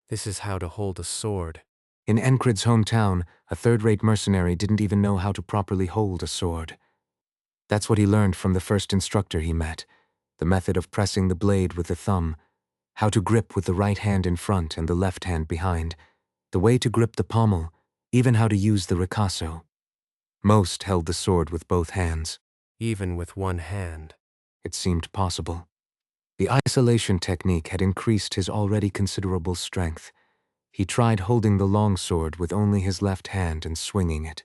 This is how to hold a sword. In Enkrid's hometown, a third-rate mercenary didn't even know how to properly hold a sword. That's what he learned from the first instructor he met, the method of pressing the blade with the thumb, how to grip with the right hand in front and the left hand behind, the way to grip the pommel, even how to use the ricasso. Most held the sword with both hands. Even with one hand. It seemed possible. The isolation technique had increased his already considerable strength. He tried holding the long sword with only his left hand and swinging it.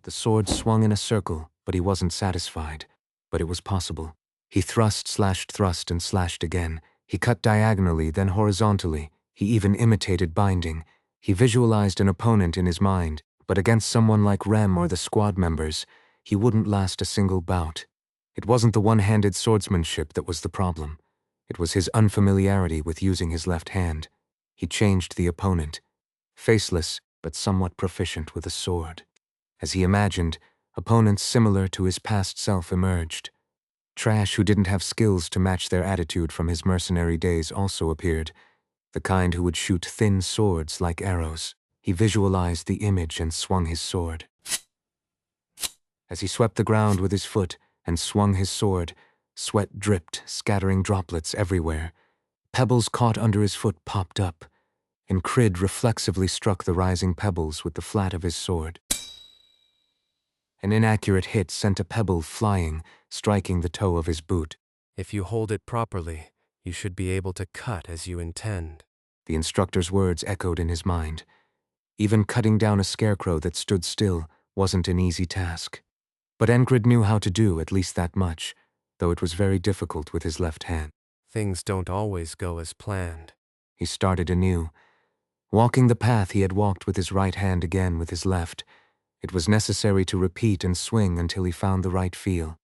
The sword swung in a circle, but he wasn't satisfied. But it was possible. He thrust, and slashed again. He cut diagonally, then horizontally. He even imitated binding. He visualized an opponent in his mind, but against someone like Rem or the squad members, he wouldn't last a single bout. It wasn't the one-handed swordsmanship that was the problem. It was his unfamiliarity with using his left hand. He changed the opponent, faceless but somewhat proficient with a sword. As he imagined, opponents similar to his past self emerged. Trash who didn't have skills to match their attitude from his mercenary days also appeared, the kind who would shoot thin swords like arrows. He visualized the image and swung his sword. As he swept the ground with his foot and swung his sword, sweat dripped, scattering droplets everywhere. Pebbles caught under his foot popped up. Enkrid reflexively struck the rising pebbles with the flat of his sword. An inaccurate hit sent a pebble flying, striking the toe of his boot. If you hold it properly, you should be able to cut as you intend. The instructor's words echoed in his mind. Even cutting down a scarecrow that stood still wasn't an easy task. But Enkrid knew how to do at least that much, though it was very difficult with his left hand. Things don't always go as planned. He started anew. Walking the path he had walked with his right hand again with his left, it was necessary to repeat and swing until he found the right feel.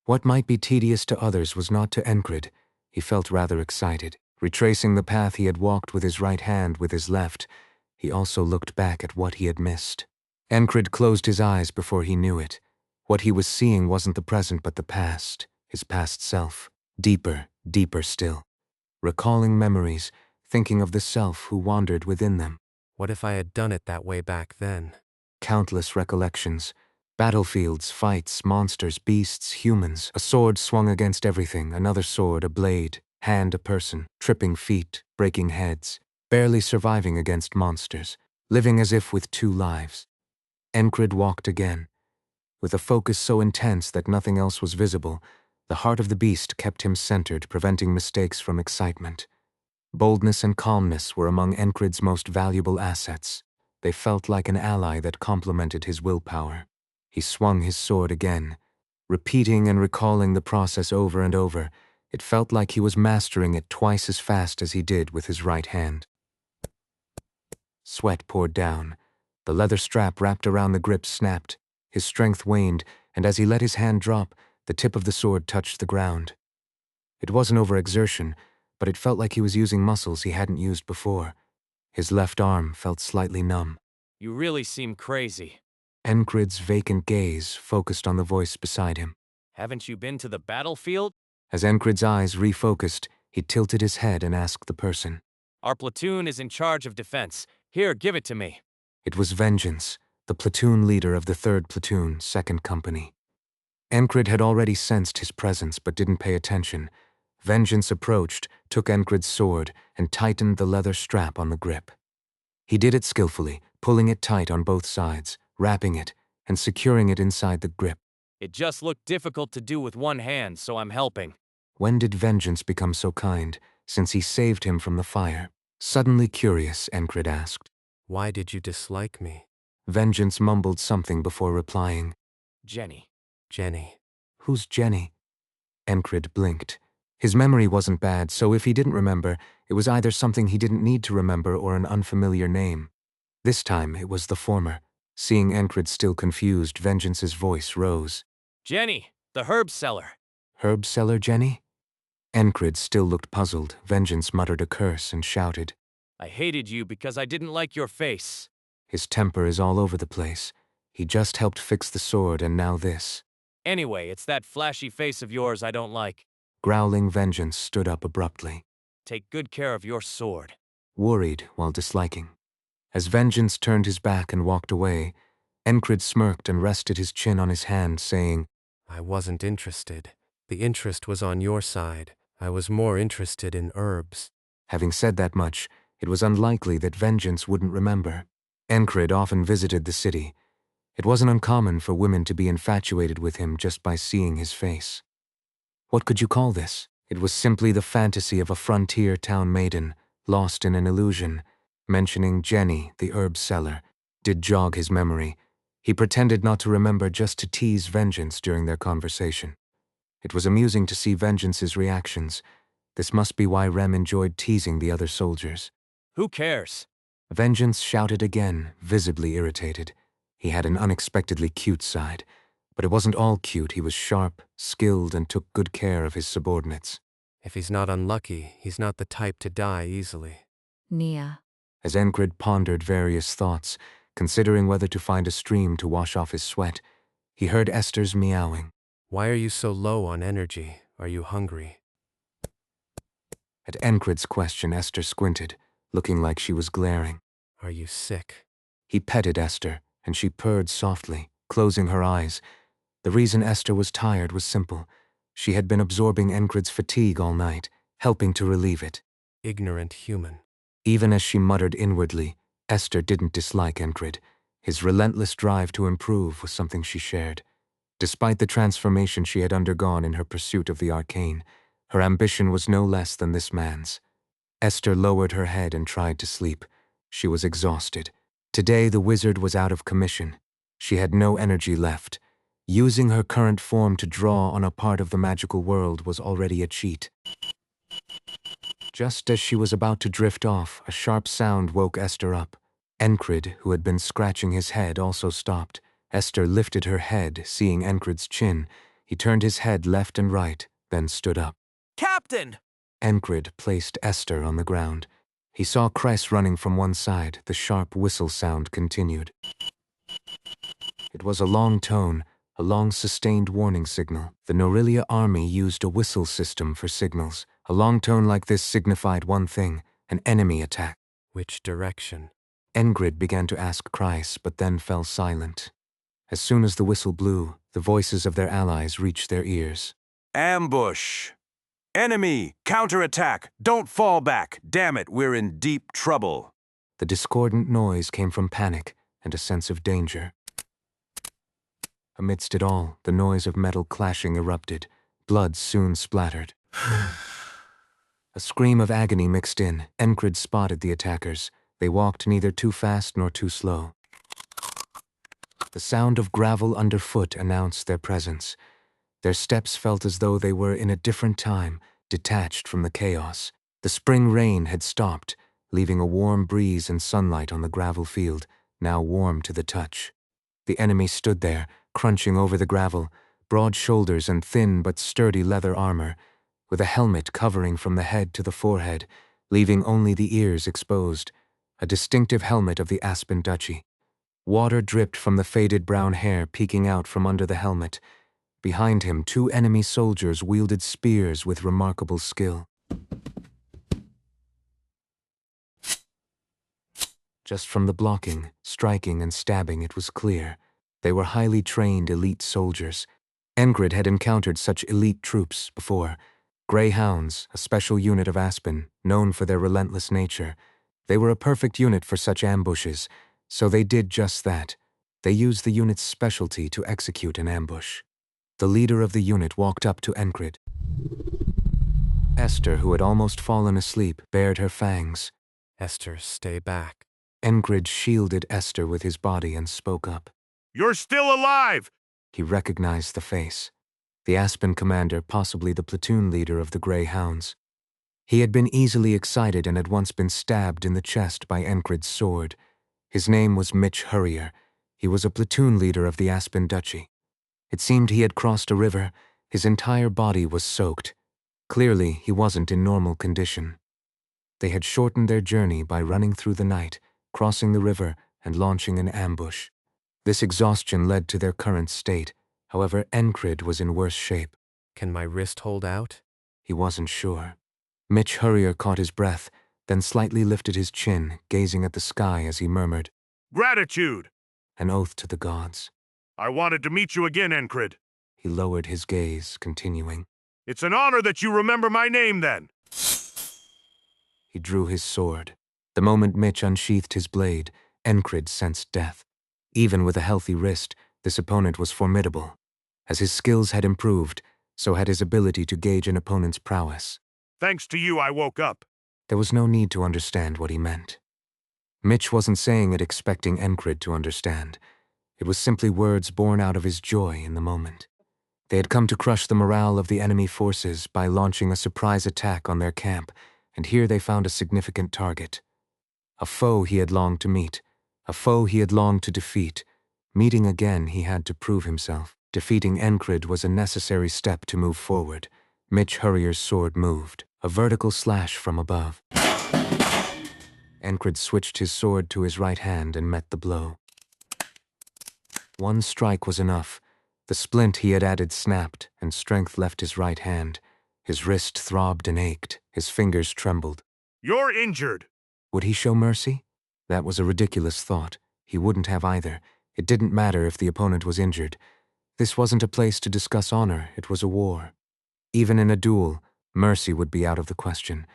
What might be tedious to others was not to Enkrid. He felt rather excited. Retracing the path he had walked with his right hand with his left, he also looked back at what he had missed. Enkrid closed his eyes before he knew it. What he was seeing wasn't the present but the past, his past self. Deeper, deeper still. Recalling memories, thinking of the self who wandered within them. What if I had done it that way back then? Countless recollections. Battlefields, fights, monsters, beasts, humans. A sword swung against everything, another sword, a blade, hand, a person, tripping feet, breaking heads, barely surviving against monsters, living as if with two lives. Enkrid walked again. With a focus so intense that nothing else was visible, the heart of the beast kept him centered, preventing mistakes from excitement. Boldness and calmness were among Enkrid's most valuable assets. They felt like an ally that complemented his willpower. He swung his sword again. Repeating and recalling the process over and over, it felt like he was mastering it twice as fast as he did with his right hand. Sweat poured down. The leather strap wrapped around the grip snapped. His strength waned, and as he let his hand drop, the tip of the sword touched the ground. It wasn't overexertion, but it felt like he was using muscles he hadn't used before. His left arm felt slightly numb. You really seem crazy. Enkrid's vacant gaze focused on the voice beside him. Haven't you been to the battlefield? As Enkrid's eyes refocused, he tilted his head and asked the person. Our platoon is in charge of defense. Here, give it to me. It was Vengeance, the platoon leader of the 3rd Platoon, 2nd Company. Enkrid had already sensed his presence but didn't pay attention. Vengeance approached, took Enkrid's sword, and tightened the leather strap on the grip. He did it skillfully, pulling it tight on both sides, wrapping it, and securing it inside the grip. It just looked difficult to do with one hand, so I'm helping. When did Vengeance become so kind, since he saved him from the fire? Suddenly curious, Enkrid asked. Why did you dislike me? Vengeance mumbled something before replying. Jenny. Jenny. Who's Jenny? Enkrid blinked. His memory wasn't bad, so if he didn't remember, it was either something he didn't need to remember or an unfamiliar name. This time, it was the former. Seeing Enkrid still confused, Vengeance's voice rose. Jenny, the herb seller. Herb seller, Jenny? Enkrid still looked puzzled. Vengeance muttered a curse and shouted. I hated you because I didn't like your face. His temper is all over the place. He just helped fix the sword and now this. Anyway, it's that flashy face of yours I don't like. Growling Vengeance stood up abruptly. Take good care of your sword. Worried while disliking. As Vengeance turned his back and walked away, Enkrid smirked and rested his chin on his hand, saying, I wasn't interested. The interest was on your side. I was more interested in herbs. Having said that much, it was unlikely that Vengeance wouldn't remember. Enkrid often visited the city. It wasn't uncommon for women to be infatuated with him just by seeing his face. What could you call this? It was simply the fantasy of a frontier town maiden, lost in an illusion. Mentioning Jenny, the herb seller, did jog his memory. He pretended not to remember just to tease Vengeance during their conversation. It was amusing to see Vengeance's reactions. This must be why Rem enjoyed teasing the other soldiers. Who cares? Vengeance shouted again, visibly irritated. He had an unexpectedly cute side. But it wasn't all cute. He was sharp, skilled, and took good care of his subordinates. If he's not unlucky, he's not the type to die easily. Nia. As Enkrid pondered various thoughts, considering whether to find a stream to wash off his sweat, he heard Esther's meowing. Why are you so low on energy? Are you hungry? At Enkrid's question, Esther squinted, looking like she was glaring. Are you sick? He petted Esther, and she purred softly, closing her eyes. The reason Esther was tired was simple. She had been absorbing Enkrid's fatigue all night, helping to relieve it. Ignorant human. Even as she muttered inwardly, Esther didn't dislike Enkrid. His relentless drive to improve was something she shared. Despite the transformation she had undergone in her pursuit of the arcane, her ambition was no less than this man's. Esther lowered her head and tried to sleep. She was exhausted. Today the wizard was out of commission. She had no energy left. Using her current form to draw on a part of the magical world was already a cheat. Just as she was about to drift off, a sharp sound woke Esther up. Enkrid, who had been scratching his head, also stopped. Esther lifted her head, seeing Enkrid's chin. He turned his head left and right, then stood up. Captain! Enkrid placed Esther on the ground. He saw Cress running from one side. The sharp whistle sound continued. It was a long tone, a long sustained warning signal. The Norilia army used a whistle system for signals. A long tone like this signified one thing, an enemy attack. Which direction? Enkrid began to ask Chryse, but then fell silent. As soon as the whistle blew, the voices of their allies reached their ears. Ambush! Enemy! Counterattack! Don't fall back! Damn it, we're in deep trouble. The discordant noise came from panic and a sense of danger. Amidst it all, the noise of metal clashing erupted. Blood soon splattered. A scream of agony mixed in. Enkrid spotted the attackers. They walked neither too fast nor too slow. The sound of gravel underfoot announced their presence. Their steps felt as though they were in a different time, detached from the chaos. The spring rain had stopped, leaving a warm breeze and sunlight on the gravel field, now warm to the touch. The enemy stood there, crunching over the gravel, broad shoulders and thin but sturdy leather armor, with a helmet covering from the head to the forehead, leaving only the ears exposed, a distinctive helmet of the Aspen Duchy. Water dripped from the faded brown hair peeking out from under the helmet. Behind him, 2 enemy soldiers wielded spears with remarkable skill. Just from the blocking, striking, and stabbing, it was clear. They were highly trained elite soldiers. Enkrid had encountered such elite troops before. Greyhounds, a special unit of Aspen, known for their relentless nature. They were a perfect unit for such ambushes, so they did just that. They used the unit's specialty to execute an ambush. The leader of the unit walked up to Enkrid. Esther, who had almost fallen asleep, bared her fangs. Esther, stay back. Enkrid shielded Esther with his body and spoke up. You're still alive! He recognized the face. The Aspen commander, possibly the platoon leader of the Greyhounds. He had been easily excited and had once been stabbed in the chest by Enkrid's sword. His name was Mitch Hurrier. He was a platoon leader of the Aspen Duchy. It seemed he had crossed a river. His entire body was soaked. Clearly, he wasn't in normal condition. They had shortened their journey by running through the night, crossing the river, and launching an ambush. This exhaustion led to their current state. However, Enkrid was in worse shape. Can my wrist hold out? He wasn't sure. Mitch Hurrier caught his breath, then slightly lifted his chin, gazing at the sky as he murmured, Gratitude! an oath to the gods. I wanted to meet you again, Enkrid. He lowered his gaze, continuing. It's an honor that you remember my name, then. He drew his sword. The moment Mitch unsheathed his blade, Enkrid sensed death. Even with a healthy wrist, this opponent was formidable. As his skills had improved, so had his ability to gauge an opponent's prowess. Thanks to you, I woke up. There was no need to understand what he meant. Mitch wasn't saying it expecting Enkrid to understand. It was simply words born out of his joy in the moment. They had come to crush the morale of the enemy forces by launching a surprise attack on their camp, and here they found a significant target. A foe he had longed to meet, a foe he had longed to defeat. Meeting again, he had to prove himself. Defeating Enkrid was a necessary step to move forward. Mitch Hurrier's sword moved, a vertical slash from above. Enkrid switched his sword to his right hand and met the blow. One strike was enough. The splint he had added snapped, and strength left his right hand. His wrist throbbed and ached. His fingers trembled. You're injured. Would he show mercy? That was a ridiculous thought. He wouldn't have either. It didn't matter if the opponent was injured. This wasn't a place to discuss honor. It was a war. Even in a duel, mercy would be out of the question.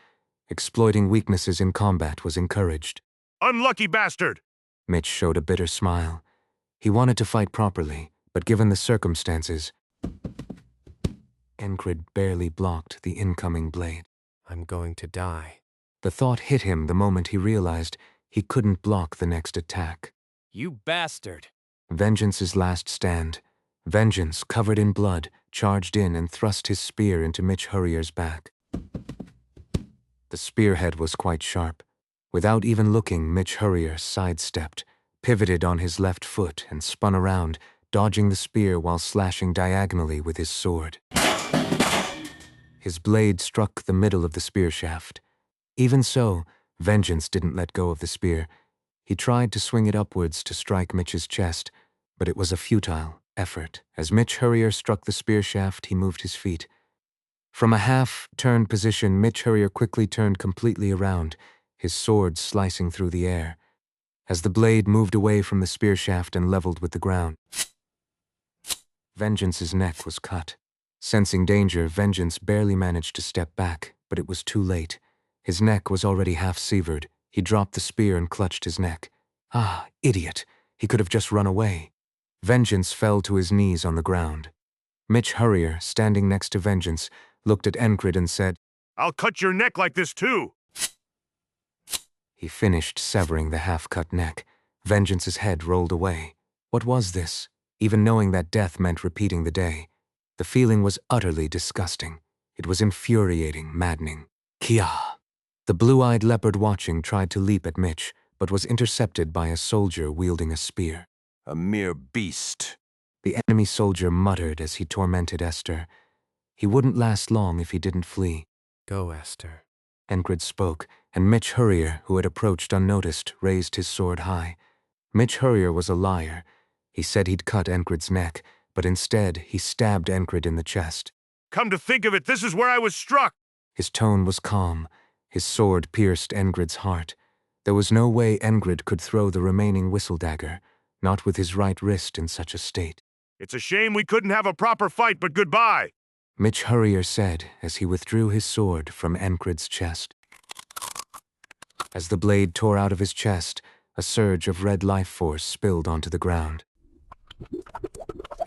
Exploiting weaknesses in combat was encouraged. Unlucky bastard! Mitch showed a bitter smile. He wanted to fight properly, but given the circumstances, Enkrid barely blocked the incoming blade. I'm going to die. The thought hit him the moment he realized he couldn't block the next attack. You bastard. Vengeance's last stand. Vengeance, covered in blood, charged in and thrust his spear into Mitch Hurrier's back. The spearhead was quite sharp. Without even looking, Mitch Hurrier sidestepped, pivoted on his left foot, and spun around, dodging the spear while slashing diagonally with his sword. His blade struck the middle of the spear shaft. Even so, Vengeance didn't let go of the spear. He tried to swing it upwards to strike Mitch's chest, but it was a futile effort. As Mitch Hurrier struck the spear shaft, he moved his feet. From a half-turned position, Mitch Hurrier quickly turned completely around, his sword slicing through the air. As the blade moved away from the spear shaft and leveled with the ground, Vengeance's neck was cut. Sensing danger, Vengeance barely managed to step back, but it was too late. His neck was already half-severed. He dropped the spear and clutched his neck. Ah, idiot! He could have just run away. Vengeance fell to his knees on the ground. Mitch Hurrier, standing next to Vengeance, looked at Enkrid and said, I'll cut your neck like this too. He finished severing the half-cut neck. Vengeance's head rolled away. What was this? Even knowing that death meant repeating the day. The feeling was utterly disgusting. It was infuriating, maddening. Kia! The blue-eyed leopard watching tried to leap at Mitch, but was intercepted by a soldier wielding a spear. A mere beast. The enemy soldier muttered as he tormented Esther. He wouldn't last long if he didn't flee. Go, Esther. Enkrid spoke, and Mitch Hurrier, who had approached unnoticed, raised his sword high. Mitch Hurrier was a liar. He said he'd cut Enkrid's neck, but instead he stabbed Enkrid in the chest. Come to think of it, this is where I was struck. His tone was calm. His sword pierced Enkrid's heart. There was no way Enkrid could throw the remaining whistle dagger, not with his right wrist in such a state. It's a shame we couldn't have a proper fight, but goodbye. Mitch Hurrier said as he withdrew his sword from Enkrid's chest. As the blade tore out of his chest, a surge of red life force spilled onto the ground.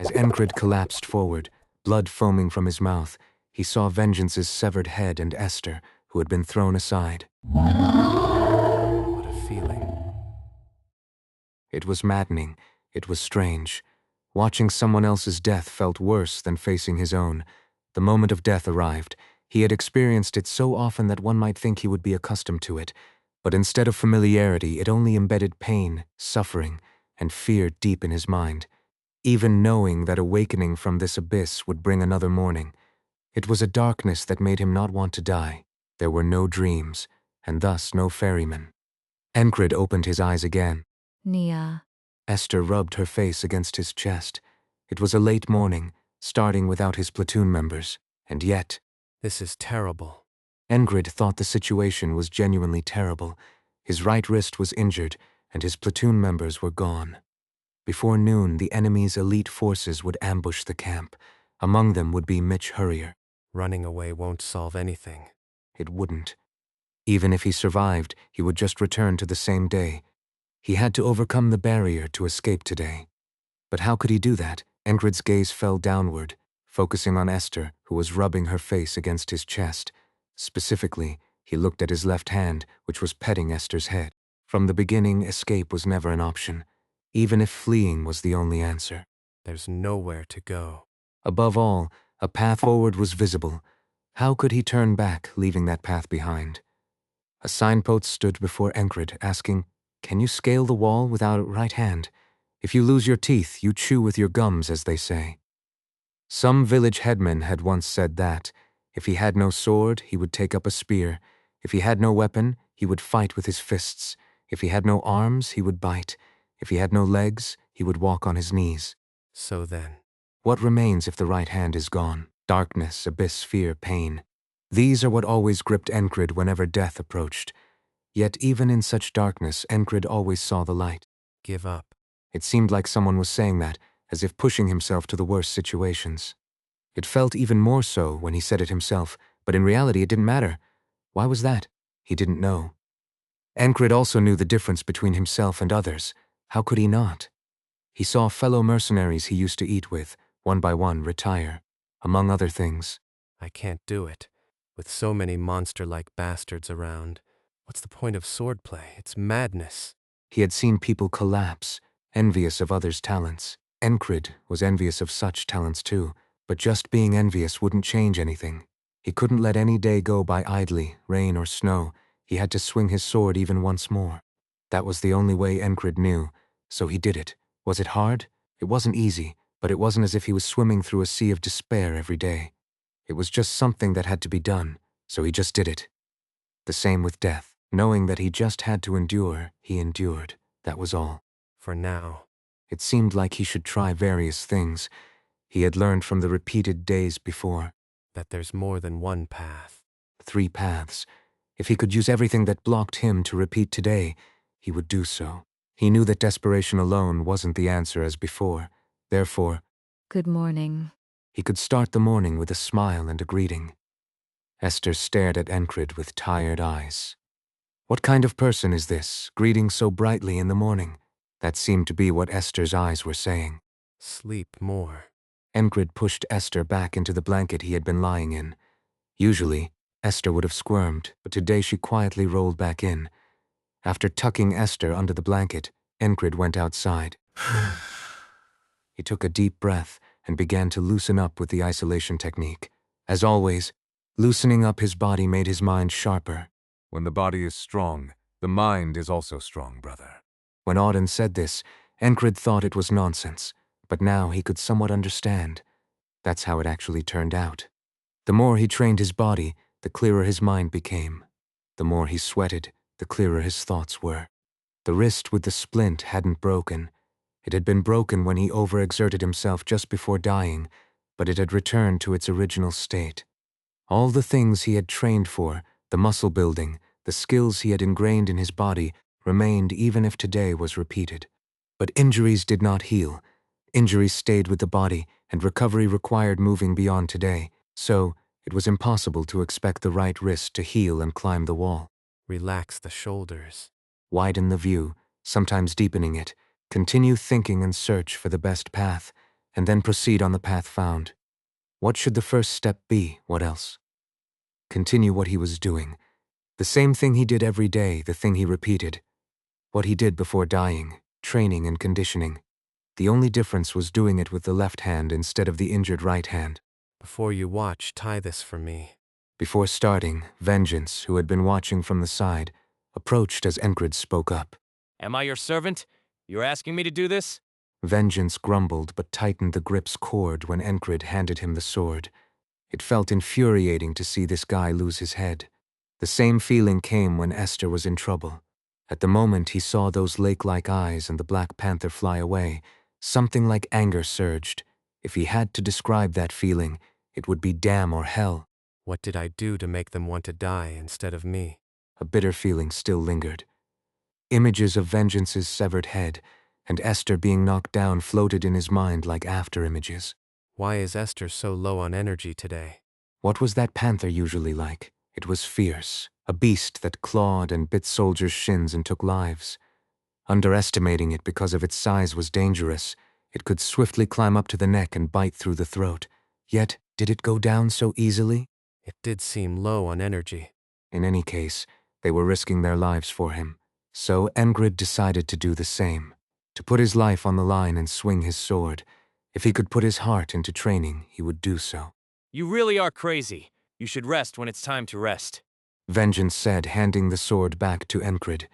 As Enkrid collapsed forward, blood foaming from his mouth, he saw Vengeance's severed head and Esther, who had been thrown aside. What a feeling. It was maddening. It was strange. Watching someone else's death felt worse than facing his own. The moment of death arrived. He had experienced it so often that one might think he would be accustomed to it. But instead of familiarity, it only embedded pain, suffering, and fear deep in his mind. Even knowing that awakening from this abyss would bring another morning. It was a darkness that made him not want to die. There were no dreams, and thus no ferrymen. Enkrid opened his eyes again. Nia. Esther rubbed her face against his chest. It was a late morning, starting without his platoon members, and yet, This is terrible. Enkrid thought the situation was genuinely terrible. His right wrist was injured, and his platoon members were gone. Before noon, the enemy's elite forces would ambush the camp. Among them would be Mitch Hurrier. Running away won't solve anything. It wouldn't. Even if he survived, he would just return to the same day. He had to overcome the barrier to escape today. But how could he do that? Enkrid's gaze fell downward, focusing on Esther, who was rubbing her face against his chest. Specifically, he looked at his left hand, which was petting Esther's head. From the beginning, escape was never an option, even if fleeing was the only answer. There's nowhere to go. Above all, a path forward was visible. How could he turn back, leaving that path behind? A signpost stood before Enkrid, asking, "Can you scale the wall without a right hand? If you lose your teeth, you chew with your gums, as they say." Some village headman had once said that, if he had no sword, he would take up a spear. If he had no weapon, he would fight with his fists. If he had no arms, he would bite. If he had no legs, he would walk on his knees. So then, What remains if the right hand is gone? Darkness, abyss, fear, pain. These are what always gripped Enkrid whenever death approached. Yet even in such darkness, Enkrid always saw the light. give up. It seemed like someone was saying that, as if pushing himself to the worst situations. It felt even more so when he said it himself, but in reality it didn't matter. Why was that? He didn't know. Enkrid also knew the difference between himself and others. How could he not? He saw fellow mercenaries he used to eat with, one by one, retire. Among other things, I can't do it. With so many monster-like bastards around. What's the point of swordplay? It's madness. he had seen people collapse, envious of others' talents. Enkrid was envious of such talents too, but just being envious wouldn't change anything. He couldn't let any day go by idly, rain or snow. He had to swing his sword even once more. That was the only way Enkrid knew, so he did it. Was it hard? It wasn't easy, but it wasn't as if he was swimming through a sea of despair every day. It was just something that had to be done, so he just did it. The same with death. Knowing that he just had to endure, he endured. That was all. For now. It seemed like he should try various things. He had learned from the repeated days before. That there's more than one path. 3 paths. If he could use everything that blocked him to repeat today, he would do so. He knew that desperation alone wasn't the answer as before. Therefore, Good morning. he could start the morning with a smile and a greeting. Esther stared at Enkrid with tired eyes. What kind of person is this, greeting so brightly in the morning? That seemed to be what Esther's eyes were saying. Sleep more. Enkrid pushed Esther back into the blanket he had been lying in. Usually, Esther would have squirmed, but today she quietly rolled back in. After tucking Esther under the blanket, Enkrid went outside. He took a deep breath and began to loosen up with the isolation technique. As always, loosening up his body made his mind sharper. When the body is strong, the mind is also strong, brother. When Auden said this, Enkrid thought it was nonsense, but now he could somewhat understand. That's how it actually turned out. The more he trained his body, the clearer his mind became. The more he sweated, the clearer his thoughts were. The wrist with the splint hadn't broken. It had been broken when he overexerted himself just before dying, but it had returned to its original state. All the things he had trained for, the muscle building, the skills he had ingrained in his body, remained even if today was repeated. But injuries did not heal. Injuries stayed with the body, and recovery required moving beyond today, so it was impossible to expect the right wrist to heal and climb the wall. Relax the shoulders. Widen the view, sometimes deepening it, continue thinking and search for the best path, and then proceed on the path found. What should the first step be? What else? Continue what he was doing. The same thing he did every day, the thing he repeated. What he did before dying, training and conditioning. The only difference was doing it with the left hand instead of the injured right hand. Before you watch, tie this for me. Before starting, Vengeance, who had been watching from the side, approached as Enkrid spoke up. Am I your servant? You're asking me to do this? Vengeance grumbled but tightened the grip's cord when Enkrid handed him the sword. It felt infuriating to see this guy lose his head. The same feeling came when Esther was in trouble. At the moment he saw those lake-like eyes and the Black Panther fly away, something like anger surged. If he had to describe that feeling, it would be damn or hell. What did I do to make them want to die instead of me? A bitter feeling still lingered. Images of Vengeance's severed head and Esther being knocked down floated in his mind like after-images. Why is Esther so low on energy today? What was that panther usually like? It was fierce, a beast that clawed and bit soldiers' shins and took lives. Underestimating it because of its size was dangerous. It could swiftly climb up to the neck and bite through the throat. Yet, did it go down so easily? It did seem low on energy. In any case, they were risking their lives for him. So Enkrid decided to do the same, to put his life on the line and swing his sword. If he could put his heart into training, he would do so. You really are crazy. You should rest when it's time to rest. Vengeance said, handing the sword back to Enkrid.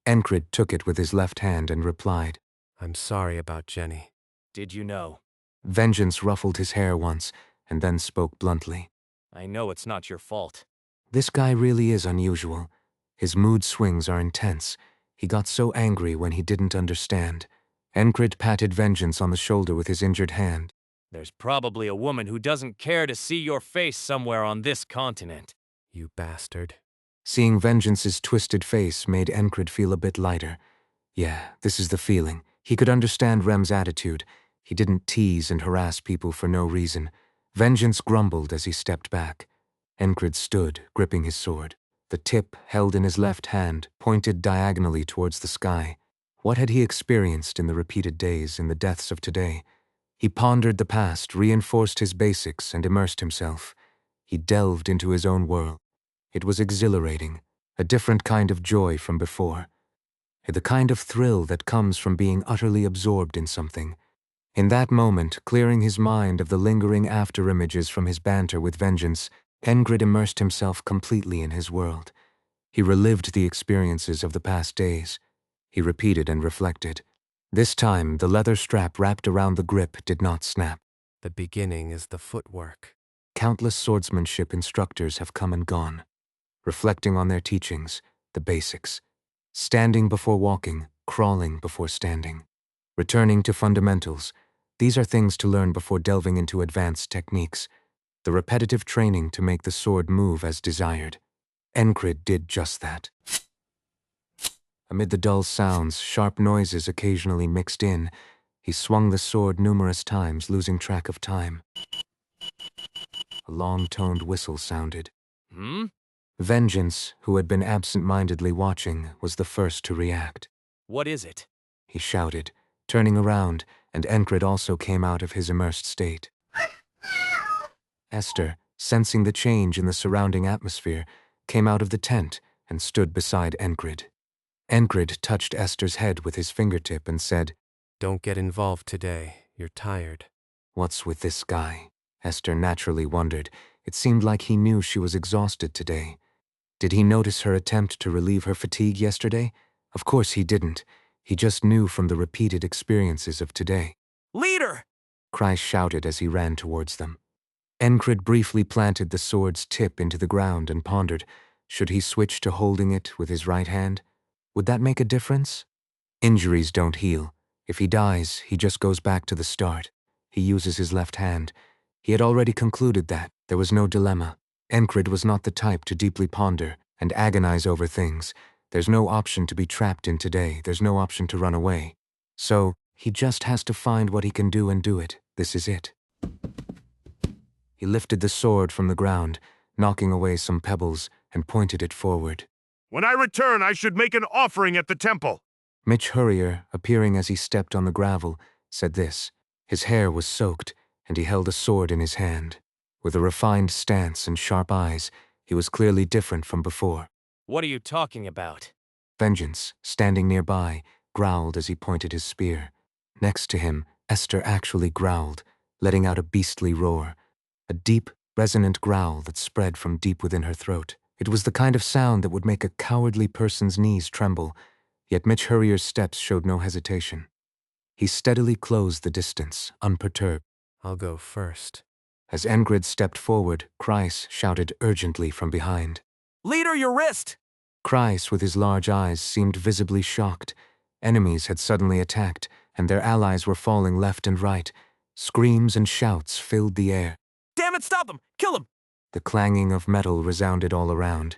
Enkrid took it with his left hand and replied, I'm sorry about Jenny. Did you know? Vengeance ruffled his hair once, and then spoke bluntly. I know it's not your fault. This guy really is unusual. His mood swings are intense. He got so angry when he didn't understand. Enkrid patted Vengeance on the shoulder with his injured hand. There's probably a woman who doesn't care to see your face somewhere on this continent. You bastard. Seeing Vengeance's twisted face made Enkrid feel a bit lighter. Yeah, this is the feeling. He could understand Rem's attitude. He didn't tease and harass people for no reason. Vengeance grumbled as he stepped back. Enkrid stood, gripping his sword. The tip, held in his left hand, pointed diagonally towards the sky. What had he experienced in the repeated days, in the deaths of today? He pondered the past, reinforced his basics, and immersed himself. He delved into his own world. It was exhilarating, a different kind of joy from before. The kind of thrill that comes from being utterly absorbed in something. In that moment, clearing his mind of the lingering after-images from his banter with Vengeance, Enkrid immersed himself completely in his world. He relived the experiences of the past days. He repeated and reflected. This time, the leather strap wrapped around the grip did not snap. The beginning is the footwork. Countless swordsmanship instructors have come and gone, reflecting on their teachings, the basics. Standing before walking, crawling before standing. Returning to fundamentals. These are things to learn before delving into advanced techniques. The repetitive training to make the sword move as desired. Enkrid did just that. Amid the dull sounds, sharp noises occasionally mixed in. He swung the sword numerous times, losing track of time. A long-toned whistle sounded. Vengeance, who had been absent-mindedly watching, was the first to react. What is it? He shouted, turning around, and Enkrid also came out of his immersed state. Esther, sensing the change in the surrounding atmosphere, came out of the tent and stood beside Enkrid. Enkrid touched Esther's head with his fingertip and said, Don't get involved today. You're tired. What's with this guy? Esther naturally wondered. It seemed like he knew she was exhausted today. Did he notice her attempt to relieve her fatigue yesterday? Of course he didn't. He just knew from the repeated experiences of today. Leader! Kreis shouted as he ran towards them. Enkrid briefly planted the sword's tip into the ground and pondered, should he switch to holding it with his right hand? Would that make a difference? Injuries don't heal. If he dies, he just goes back to the start. He uses his left hand. He had already concluded that. There was no dilemma. Enkrid was not the type to deeply ponder and agonize over things. There's no option to be trapped in today. There's no option to run away. So, he just has to find what he can do and do it. This is it. He lifted the sword from the ground, knocking away some pebbles, and pointed it forward. When I return, I should make an offering at the temple. Mitch Hurrier, appearing as he stepped on the gravel, said this. His hair was soaked, and he held a sword in his hand. With a refined stance and sharp eyes, he was clearly different from before. What are you talking about? Vengeance, standing nearby, growled as he pointed his spear. Next to him, Esther actually growled, letting out a beastly roar. A deep, resonant growl that spread from deep within her throat. It was the kind of sound that would make a cowardly person's knees tremble, yet Mitch Hurrier's steps showed no hesitation. He steadily closed the distance, unperturbed. I'll go first. As Enkrid stepped forward, Kreis shouted urgently from behind. Leader, your wrist! Kreis, with his large eyes, seemed visibly shocked. Enemies had suddenly attacked, and their allies were falling left and right. Screams and shouts filled the air. Damn it, stop them! Kill them! The clanging of metal resounded all around.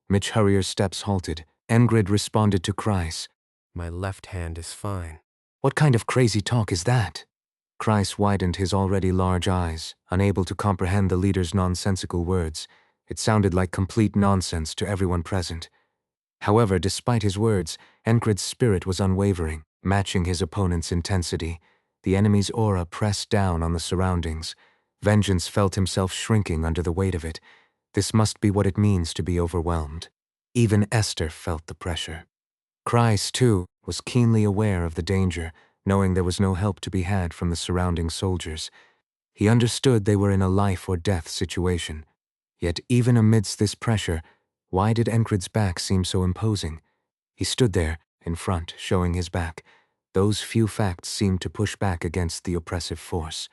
Mitch Hurrier's steps halted. Enkrid responded to Kreis. My left hand is fine. What kind of crazy talk is that? Kreis widened his already large eyes, unable to comprehend the leader's nonsensical words. It sounded like complete nonsense to everyone present. However, despite his words, Enkrid's spirit was unwavering, matching his opponent's intensity. The enemy's aura pressed down on the surroundings. Vengeance felt himself shrinking under the weight of it. This must be what it means to be overwhelmed. Even Esther felt the pressure. Kreis, too, was keenly aware of the danger, knowing there was no help to be had from the surrounding soldiers. He understood they were in a life-or-death situation. Yet even amidst this pressure, why did Enkrid's back seem so imposing? He stood there, in front, showing his back. Those few facts seemed to push back against the oppressive force.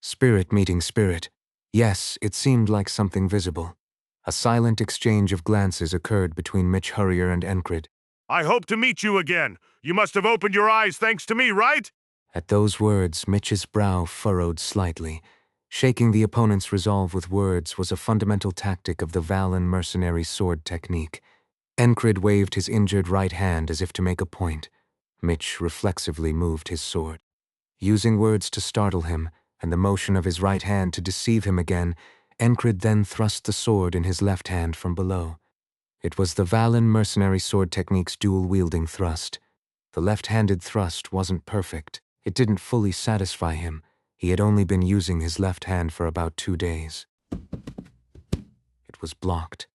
Spirit meeting spirit. Yes, it seemed like something visible. A silent exchange of glances occurred between Mitch Hurrier and Enkrid. I hope to meet you again. You must have opened your eyes thanks to me, right? At those words, Mitch's brow furrowed slightly. Shaking the opponent's resolve with words was a fundamental tactic of the Valen mercenary sword technique. Enkrid waved his injured right hand as if to make a point. Mitch reflexively moved his sword. Using words to startle him, and the motion of his right hand to deceive him again, Enkrid then thrust the sword in his left hand from below. It was the Valen mercenary sword technique's dual-wielding thrust. The left-handed thrust wasn't perfect. It didn't fully satisfy him. He had only been using his left hand for about 2 days. It was blocked.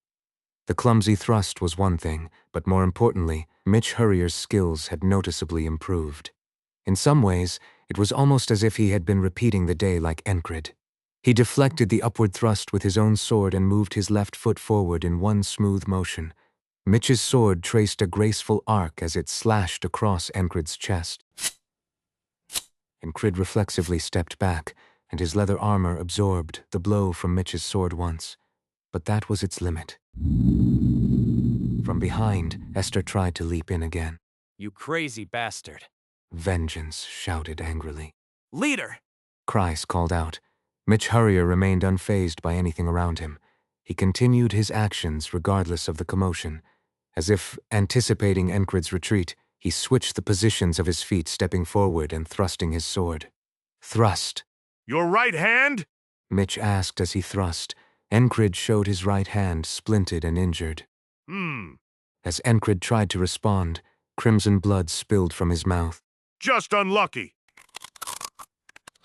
The clumsy thrust was one thing, but more importantly, Mitch Hurrier's skills had noticeably improved. In some ways, it was almost as if he had been repeating the day like Enkrid. He deflected the upward thrust with his own sword and moved his left foot forward in one smooth motion. Mitch's sword traced a graceful arc as it slashed across Enkrid's chest. Enkrid reflexively stepped back, and his leather armor absorbed the blow from Mitch's sword once. But that was its limit. From behind, Esther tried to leap in again. You crazy bastard. Vengeance shouted angrily. Leader! Kreis called out. Mitch Hurrier remained unfazed by anything around him. He continued his actions regardless of the commotion. As if anticipating Enkrid's retreat, he switched the positions of his feet, stepping forward and thrusting his sword. Thrust. Your right hand? Mitch asked as he thrust. Enkrid showed his right hand, splinted and injured. As Enkrid tried to respond, crimson blood spilled from his mouth. Just unlucky.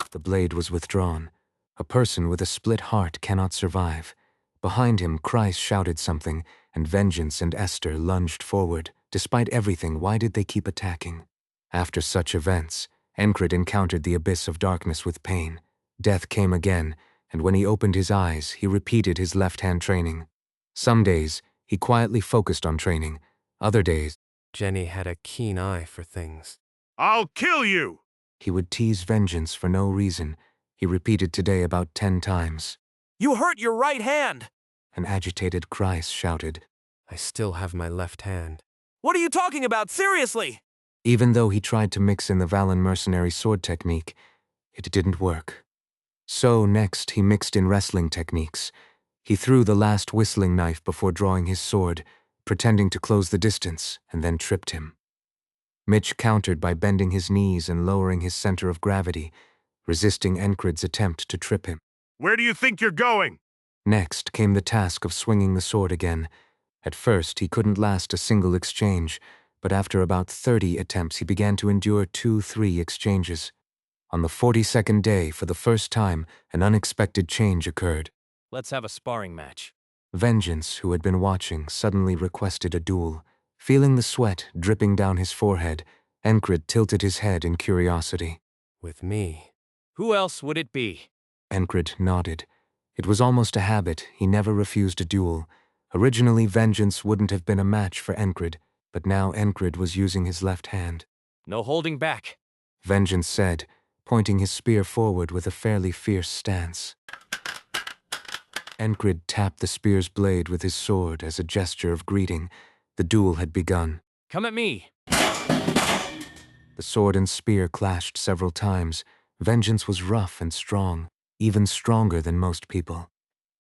The blade was withdrawn. A person with a split heart cannot survive. Behind him, Kreis shouted something, and Vengeance and Esther lunged forward. Despite everything, why did they keep attacking? After such events, Enkrid encountered the abyss of darkness with pain. Death came again, and when he opened his eyes, he repeated his left-hand training. Some days, he quietly focused on training. Other days, Jenny had a keen eye for things. I'll kill you! he would tease Vengeance for no reason. He repeated today about 10 times. You hurt your right hand! An agitated Kreis shouted. I still have my left hand. What are you talking about? Seriously! Even though he tried to mix in the Valen mercenary sword technique, it didn't work. So next he mixed in wrestling techniques. He threw the last whistling knife before drawing his sword, pretending to close the distance, and then tripped him. Mitch countered by bending his knees and lowering his center of gravity, resisting Enkrid's attempt to trip him. Where do you think you're going? Next came the task of swinging the sword again. At first, he couldn't last a single exchange, but after about 30 attempts, he began to endure 2-3 exchanges. On the 42nd day, for the first time, an unexpected change occurred. Let's have a sparring match. Vengeance, who had been watching, suddenly requested a duel. Feeling the sweat dripping down his forehead, Enkrid tilted his head in curiosity. With me. Who else would it be? Enkrid nodded. It was almost a habit. He never refused a duel. Originally, Vengeance wouldn't have been a match for Enkrid, but now Enkrid was using his left hand. No holding back. Vengeance said, pointing his spear forward with a fairly fierce stance. Enkrid tapped the spear's blade with his sword as a gesture of greeting. The duel had begun. Come at me. The sword and spear clashed several times. Vengeance was rough and strong, even stronger than most people.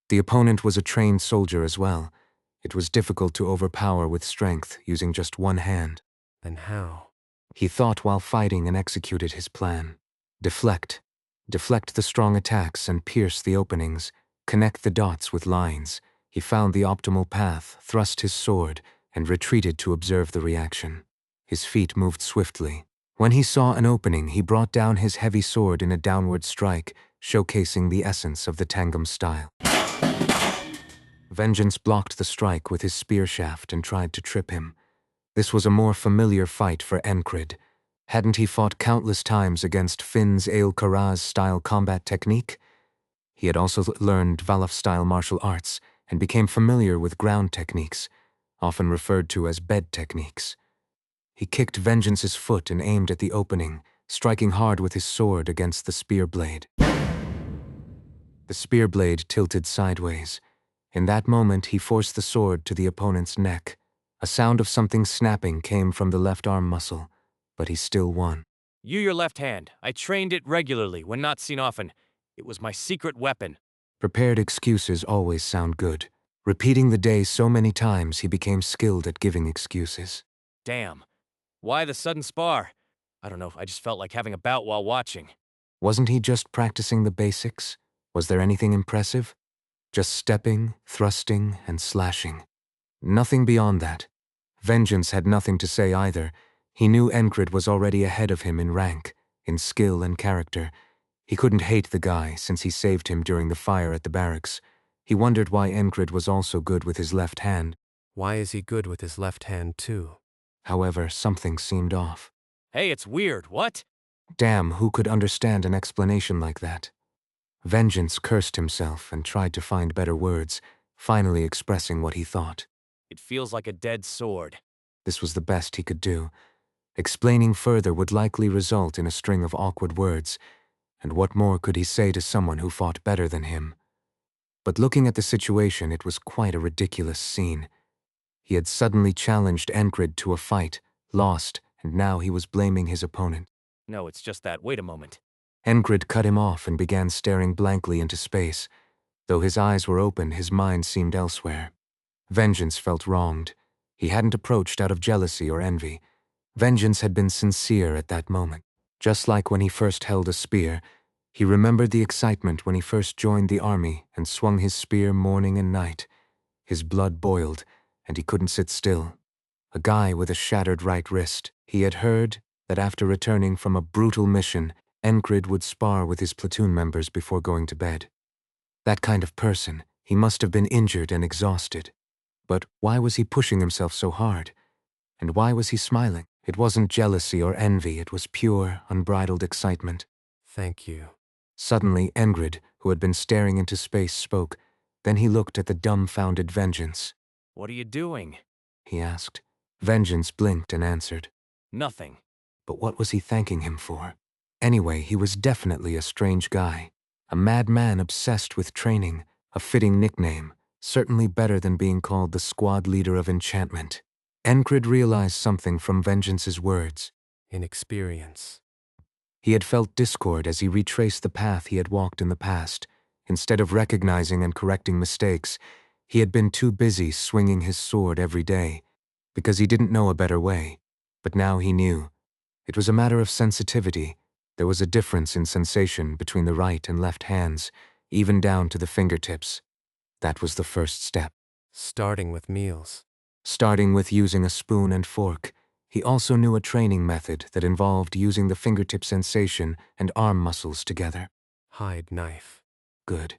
The opponent was a trained soldier as well. It was difficult to overpower with strength using just one hand. Then how? He thought while fighting and executed his plan. Deflect. Deflect the strong attacks and pierce the openings. Connect the dots with lines. He found the optimal path, thrust his sword, and retreated to observe the reaction. His feet moved swiftly. When he saw an opening, he brought down his heavy sword in a downward strike, showcasing the essence of the Tangam style. Vengeance blocked the strike with his spear shaft and tried to trip him. This was a more familiar fight for Enkrid. Hadn't he fought countless times against Finn's Ail-Karaz-style combat technique? He had also learned Valaf-style martial arts and became familiar with ground techniques, often referred to as bed techniques. He kicked Vengeance's foot and aimed at the opening, striking hard with his sword against the spear blade. The spear blade tilted sideways. In that moment, he forced the sword to the opponent's neck. A sound of something snapping came from the left arm muscle, but he still won. Your left hand. I trained it regularly when not seen often. It was my secret weapon. Prepared excuses always sound good. Repeating the day so many times, he became skilled at giving excuses. Damn. Why the sudden spar? I don't know, I just felt like having a bout while watching. Wasn't he just practicing the basics? Was there anything impressive? Just stepping, thrusting, and slashing. Nothing beyond that. Vengeance had nothing to say either. He knew Enkrid was already ahead of him in rank, in skill and character. He couldn't hate the guy since he saved him during the fire at the barracks. He wondered why Enkrid was also good with his left hand. Why is he good with his left hand too? However, something seemed off. Hey, it's weird, what? Damn, who could understand an explanation like that? Vengeance cursed himself and tried to find better words, finally expressing what he thought. It feels like a dead sword. This was the best he could do. Explaining further would likely result in a string of awkward words, and what more could he say to someone who fought better than him? But looking at the situation, it was quite a ridiculous scene. He had suddenly challenged Enkrid to a fight, lost, and now he was blaming his opponent. No, it's just that. Wait a moment. Enkrid cut him off and began staring blankly into space. Though his eyes were open, his mind seemed elsewhere. Vengeance felt wronged. He hadn't approached out of jealousy or envy. Vengeance had been sincere at that moment. Just like when he first held a spear, he remembered the excitement when he first joined the army and swung his spear morning and night. His blood boiled, and he couldn't sit still. A guy with a shattered right wrist. He had heard that after returning from a brutal mission, Enkrid would spar with his platoon members before going to bed. That kind of person, he must have been injured and exhausted. But why was he pushing himself so hard? And why was he smiling? It wasn't jealousy or envy, it was pure, unbridled excitement. Thank you. Suddenly, Enkrid, who had been staring into space, spoke. Then he looked at the dumbfounded Vengeance. What are you doing? He asked. Vengeance blinked and answered. Nothing. But what was he thanking him for? Anyway, he was definitely a strange guy. A madman obsessed with training, a fitting nickname, certainly better than being called the squad leader of enchantment. Enkrid realized something from Vengeance's words. Inexperience. He had felt discord as he retraced the path he had walked in the past. Instead of recognizing and correcting mistakes, he had been too busy swinging his sword every day, because he didn't know a better way. But now he knew. It was a matter of sensitivity. There was a difference in sensation between the right and left hands, even down to the fingertips. That was the first step. Starting with meals. Starting with using a spoon and fork, he also knew a training method that involved using the fingertip sensation and arm muscles together. Hide knife. Good.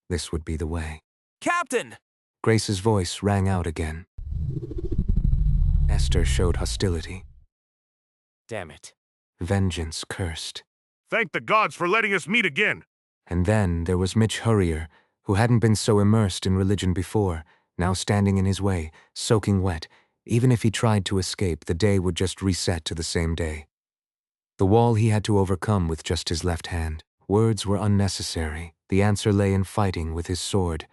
This would be the way. Captain! Grace's voice rang out again. Esther showed hostility. Damn it. Vengeance cursed. Thank the gods for letting us meet again. And then there was Mitch Hurrier, who hadn't been so immersed in religion before, now standing in his way, soaking wet. Even if he tried to escape, the day would just reset to the same day. The wall he had to overcome with just his left hand. Words were unnecessary. The answer lay in fighting with his sword.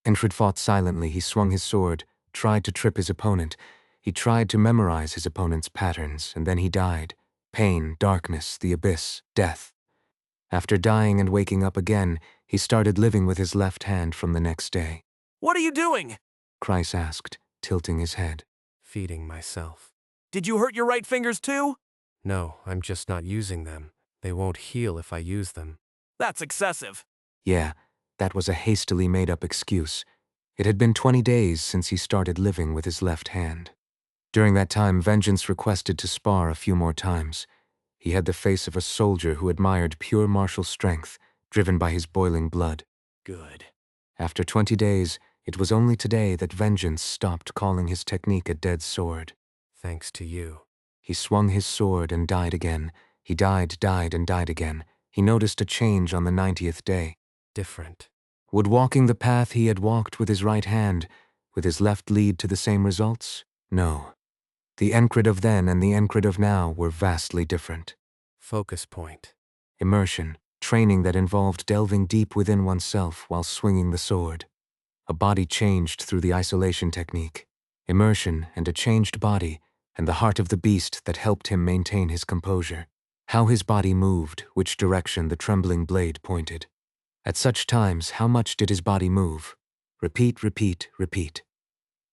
Enkrid fought silently. He swung his sword, tried to trip his opponent. He tried to memorize his opponent's patterns, and then he died. Pain, darkness, the abyss, death. After dying and waking up again, He started living with his left hand from the next day. What are you doing? Kreis asked, tilting his head. Feeding myself. Did you hurt your right fingers too? No, I'm just not using them. They won't heal if I use them. That's excessive. Yeah, that was a hastily made-up excuse. It had been 20 days since he started living with his left hand. During that time, Vengeance requested to spar a few more times. He had the face of a soldier who admired pure martial strength, driven by his boiling blood. Good. After 20 days, it was only today that Vengeance stopped calling his technique a dead sword. Thanks to you. He swung his sword and died again. He died, and died again. He noticed a change on the 90th day. Different. Would walking the path he had walked with his right hand, with his left lead to the same results? No. The Enkrid of then and the Enkrid of now were vastly different. Focus point. Immersion, training that involved delving deep within oneself while swinging the sword. A body changed through the isolation technique. Immersion and a changed body, and the heart of the beast that helped him maintain his composure. How his body moved, which direction the trembling blade pointed. At such times, how much did his body move? Repeat, repeat, repeat.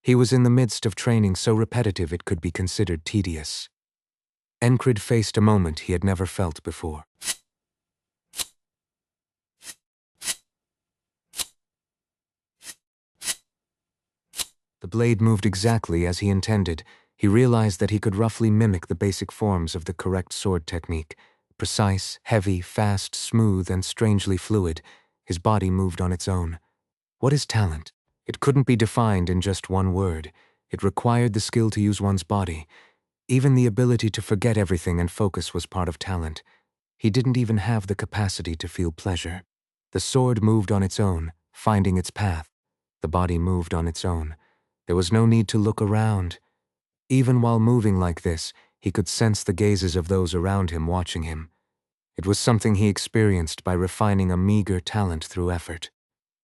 He was in the midst of training so repetitive it could be considered tedious. Enkrid faced a moment he had never felt before. The blade moved exactly as he intended. He realized that he could roughly mimic the basic forms of the correct sword technique. Precise, heavy, fast, smooth, and strangely fluid. His body moved on its own. What is talent? It couldn't be defined in just one word. It required the skill to use one's body. Even the ability to forget everything and focus was part of talent. He didn't even have the capacity to feel pleasure. The sword moved on its own, finding its path. The body moved on its own. There was no need to look around. Even while moving like this, he could sense the gazes of those around him watching him. It was something he experienced by refining a meager talent through effort.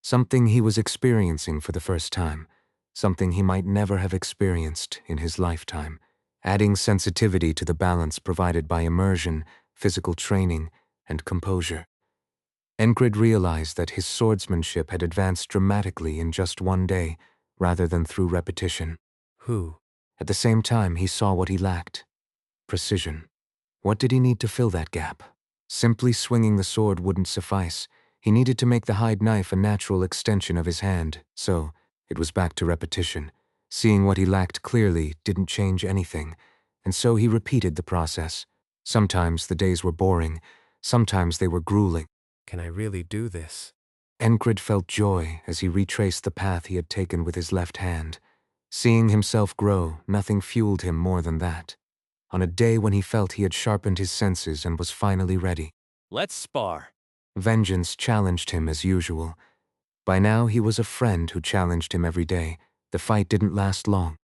Something he was experiencing for the first time. Something he might never have experienced in his lifetime. Adding sensitivity to the balance provided by immersion, physical training, and composure. Enkrid realized that his swordsmanship had advanced dramatically in just one day, rather than through repetition. Who? At the same time, he saw what he lacked. Precision. What did he need to fill that gap? Simply swinging the sword wouldn't suffice. He needed to make the hide knife a natural extension of his hand, so it was back to repetition. Seeing what he lacked clearly didn't change anything, and so he repeated the process. Sometimes the days were boring, sometimes they were grueling. Can I really do this? Enkrid felt joy as he retraced the path he had taken with his left hand. Seeing himself grow, nothing fueled him more than that. On a day when he felt he had sharpened his senses and was finally ready. Let's spar. Vengeance challenged him as usual. By now he was a friend who challenged him every day. The fight didn't last long.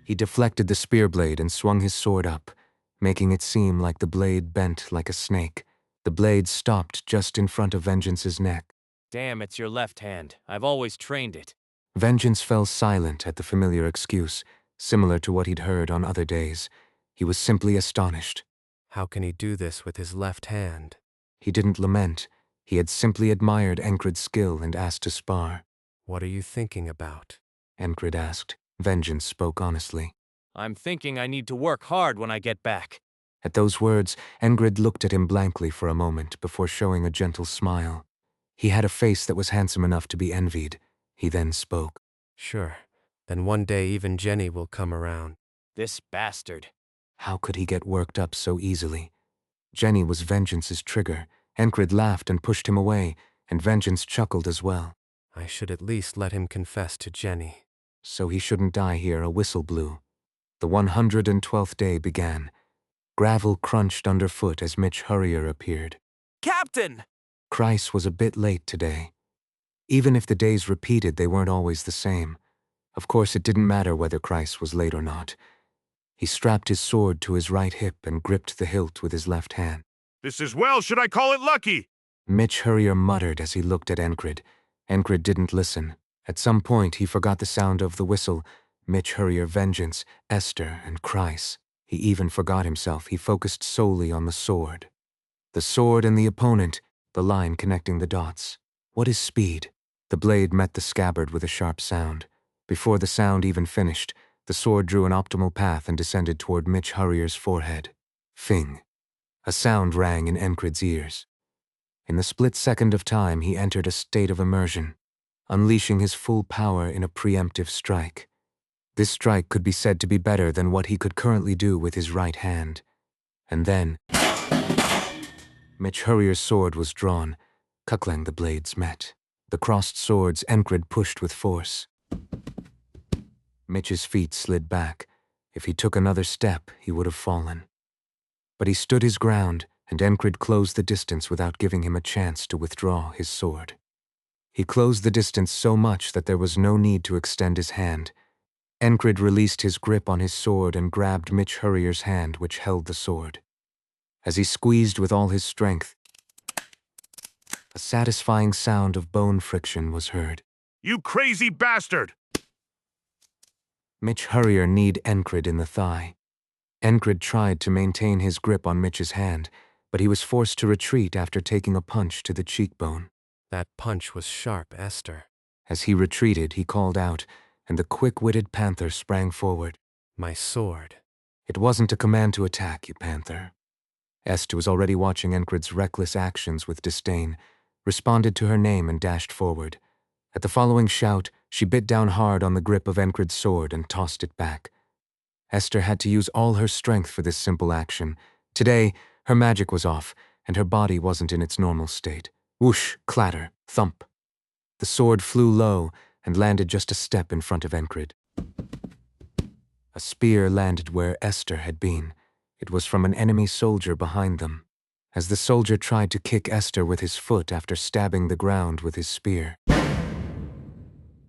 He deflected the spear blade and swung his sword up, making it seem like the blade bent like a snake. The blade stopped just in front of Vengeance's neck. Damn, it's your left hand. I've always trained it. Vengeance fell silent at the familiar excuse, similar to what he'd heard on other days. He was simply astonished. How can he do this with his left hand? He didn't lament. He had simply admired Enkrid's skill and asked to spar. What are you thinking about? Enkrid asked. Vengeance spoke honestly. I'm thinking I need to work hard when I get back. At those words, Enkrid looked at him blankly for a moment before showing a gentle smile. He had a face that was handsome enough to be envied. He then spoke. Sure. Then one day even Jenny will come around. This bastard. How could he get worked up so easily? Jenny was Vengeance's trigger. Enkrid laughed and pushed him away, and Vengeance chuckled as well. I should at least let him confess to Jenny. So he shouldn't die here, a whistle blew. The 112th day began. Gravel crunched underfoot as Mitch Hurrier appeared. Captain! Kreis was a bit late today. Even if the days repeated, they weren't always the same. Of course, it didn't matter whether Kreis was late or not. He strapped his sword to his right hip and gripped the hilt with his left hand. This is well, should I call it lucky? Mitch Hurrier muttered as he looked at Enkrid. Enkrid didn't listen. At some point, he forgot the sound of the whistle. Mitch Hurrier, Vengeance, Esther, and Kreis. He even forgot himself. He focused solely on the sword. The sword and the opponent, the line connecting the dots. What is speed? The blade met the scabbard with a sharp sound. Before the sound even finished, the sword drew an optimal path and descended toward Mitch Hurrier's forehead. Fing. A sound rang in Enkrid's ears. In the split second of time, he entered a state of immersion, unleashing his full power in a preemptive strike. This strike could be said to be better than what he could currently do with his right hand. And then, Mitch Hurrier's sword was drawn. Cucklang the blades met. The crossed swords Enkrid pushed with force. Mitch's feet slid back. If he took another step, he would have fallen. But he stood his ground, and Enkrid closed the distance without giving him a chance to withdraw his sword. He closed the distance so much that there was no need to extend his hand. Enkrid released his grip on his sword and grabbed Mitch Hurrier's hand, which held the sword. As he squeezed with all his strength, a satisfying sound of bone friction was heard. You crazy bastard! Mitch Hurrier kneed Enkrid in the thigh. Enkrid tried to maintain his grip on Mitch's hand, but he was forced to retreat after taking a punch to the cheekbone. That punch was sharp, Esther. As he retreated, he called out, and the quick-witted panther sprang forward. My sword. It wasn't a command to attack, you panther. Esther was already watching Enkrid's reckless actions with disdain, responded to her name and dashed forward. At the following shout, she bit down hard on the grip of Enkrid's sword and tossed it back. Esther had to use all her strength for this simple action. Today, her magic was off, and her body wasn't in its normal state. Whoosh, clatter, thump. The sword flew low and landed just a step in front of Enkrid. A spear landed where Esther had been. It was from an enemy soldier behind them. As the soldier tried to kick Esther with his foot after stabbing the ground with his spear.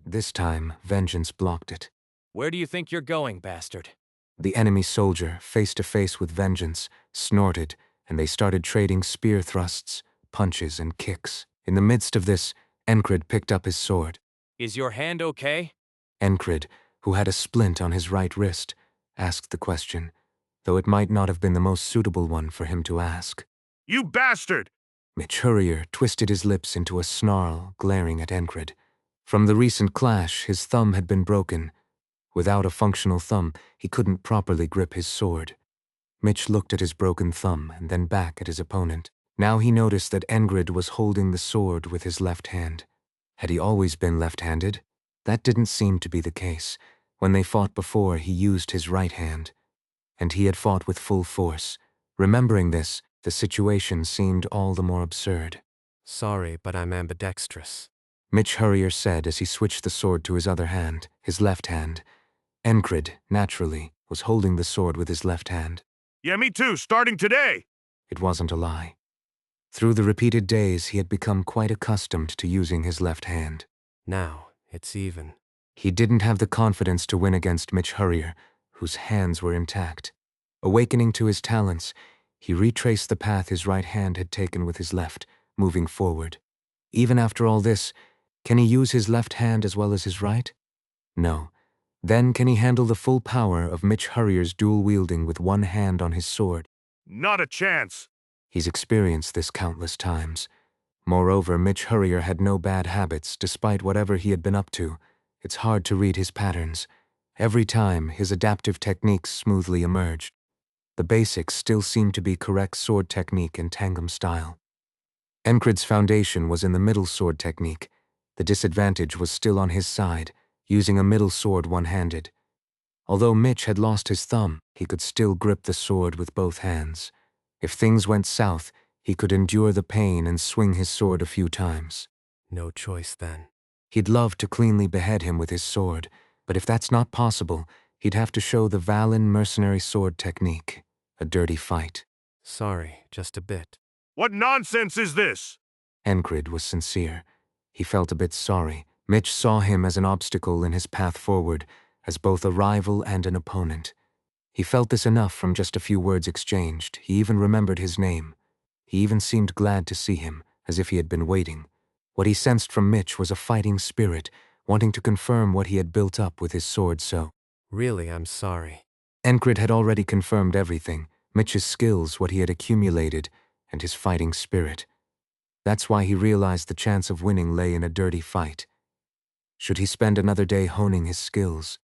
This time, vengeance blocked it. Where do you think you're going, bastard? The enemy soldier, face to face with vengeance, snorted, and they started trading spear thrusts, punches, and kicks. In the midst of this, Enkrid picked up his sword. Is your hand okay? Enkrid, who had a splint on his right wrist, asked the question, though it might not have been the most suitable one for him to ask. You bastard! Mitch Hurrier twisted his lips into a snarl, glaring at Enkrid. From the recent clash, his thumb had been broken. Without a functional thumb, he couldn't properly grip his sword. Mitch looked at his broken thumb and then back at his opponent. Now he noticed that Enkrid was holding the sword with his left hand. Had he always been left-handed? That didn't seem to be the case. When they fought before, he used his right hand. And he had fought with full force. Remembering this, the situation seemed all the more absurd. Sorry, but I'm ambidextrous. Mitch Hurrier said as he switched the sword to his other hand, his left hand. Enkrid, naturally, was holding the sword with his left hand. Yeah, me too, starting today! It wasn't a lie. Through the repeated days, he had become quite accustomed to using his left hand. Now, it's even. He didn't have the confidence to win against Mitch Hurrier, whose hands were intact. Awakening to his talents, he retraced the path his right hand had taken with his left, moving forward. Even after all this, can he use his left hand as well as his right? No. Then can he handle the full power of Mitch Hurrier's dual-wielding with one hand on his sword? Not a chance! He's experienced this countless times. Moreover, Mitch Hurrier had no bad habits, despite whatever he had been up to. It's hard to read his patterns. Every time, his adaptive techniques smoothly emerged. The basics still seemed to be correct sword technique and tangam style. Enkrid's foundation was in the middle sword technique. The disadvantage was still on his side, using a middle sword one-handed. Although Mitch had lost his thumb, he could still grip the sword with both hands. If things went south, he could endure the pain and swing his sword a few times. No choice then. He'd love to cleanly behead him with his sword, but if that's not possible, he'd have to show the Valen mercenary sword technique, a dirty fight. Sorry, just a bit. What nonsense is this? Enkrid was sincere. He felt a bit sorry. Mitch saw him as an obstacle in his path forward, as both a rival and an opponent. He felt this enough from just a few words exchanged. He even remembered his name. He even seemed glad to see him, as if he had been waiting. What he sensed from Mitch was a fighting spirit, wanting to confirm what he had built up with his sword so. Really, I'm sorry. Enkrid had already confirmed everything, Mitch's skills, what he had accumulated, and his fighting spirit. That's why he realized the chance of winning lay in a dirty fight. Should he spend another day honing his skills,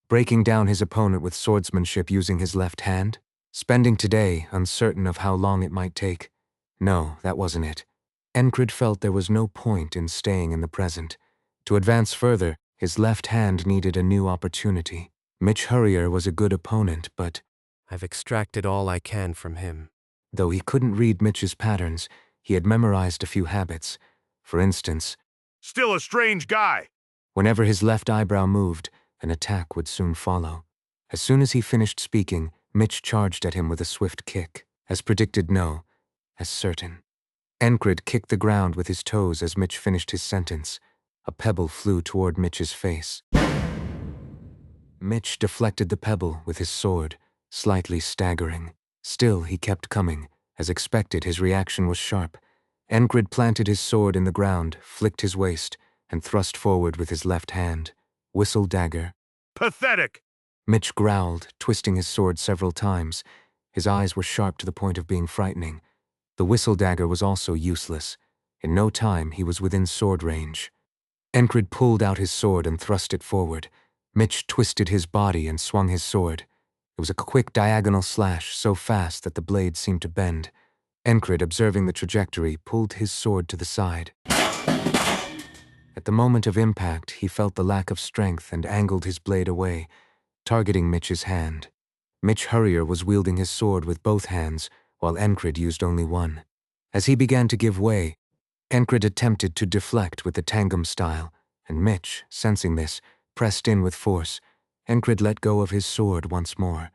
breaking down his opponent with swordsmanship using his left hand? Spending today uncertain of how long it might take? No, that wasn't it. Enkrid felt there was no point in staying in the present. To advance further, his left hand needed a new opportunity. Mitch Hurrier was a good opponent, but I've extracted all I can from him. though he couldn't read Mitch's patterns, he had memorized a few habits. For instance, Still a strange guy. whenever his left eyebrow moved, an attack would soon follow. As soon as he finished speaking, Mitch charged at him with a swift kick. As predicted, no, as certain. Enkrid kicked the ground with his toes as Mitch finished his sentence. A pebble flew toward Mitch's face. Mitch deflected the pebble with his sword, slightly staggering. Still, he kept coming. As expected, his reaction was sharp. Enkrid planted his sword in the ground, flicked his waist, and thrust forward with his left hand. Whistle dagger. Pathetic. Mitch growled, twisting his sword several times. His eyes were sharp to the point of being frightening. The whistle dagger was also useless. In no time, he was within sword range. Enkrid pulled out his sword and thrust it forward. Mitch twisted his body and swung his sword. It was a quick diagonal slash, so fast that the blade seemed to bend. Enkrid, observing the trajectory, pulled his sword to the side. At the moment of impact, he felt the lack of strength and angled his blade away, targeting Mitch's hand. Mitch Hurrier was wielding his sword with both hands, while Enkrid used only one. As he began to give way, Enkrid attempted to deflect with the tangam style, and Mitch, sensing this, pressed in with force. Enkrid let go of his sword once more.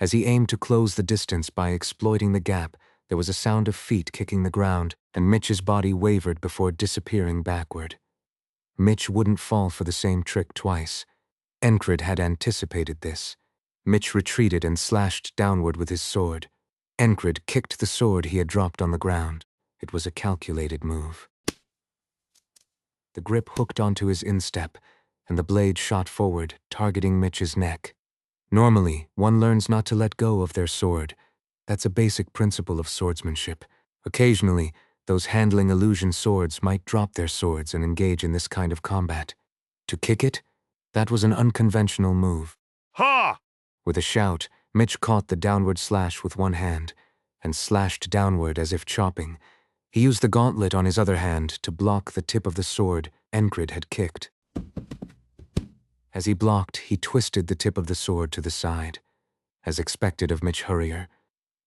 As he aimed to close the distance by exploiting the gap, there was a sound of feet kicking the ground, and Mitch's body wavered before disappearing backward. Mitch wouldn't fall for the same trick twice. Enkrid had anticipated this. Mitch retreated and slashed downward with his sword. Enkrid kicked the sword he had dropped on the ground. It was a calculated move. The grip hooked onto his instep, and the blade shot forward, targeting Mitch's neck. Normally, one learns not to let go of their sword. That's a basic principle of swordsmanship. Occasionally, those handling illusion swords might drop their swords and engage in this kind of combat. To kick it? That was an unconventional move. Ha! With a shout, Mitch caught the downward slash with one hand and slashed downward as if chopping. He used the gauntlet on his other hand to block the tip of the sword Enkrid had kicked. As he blocked, he twisted the tip of the sword to the side, as expected of Mitch Hurrier.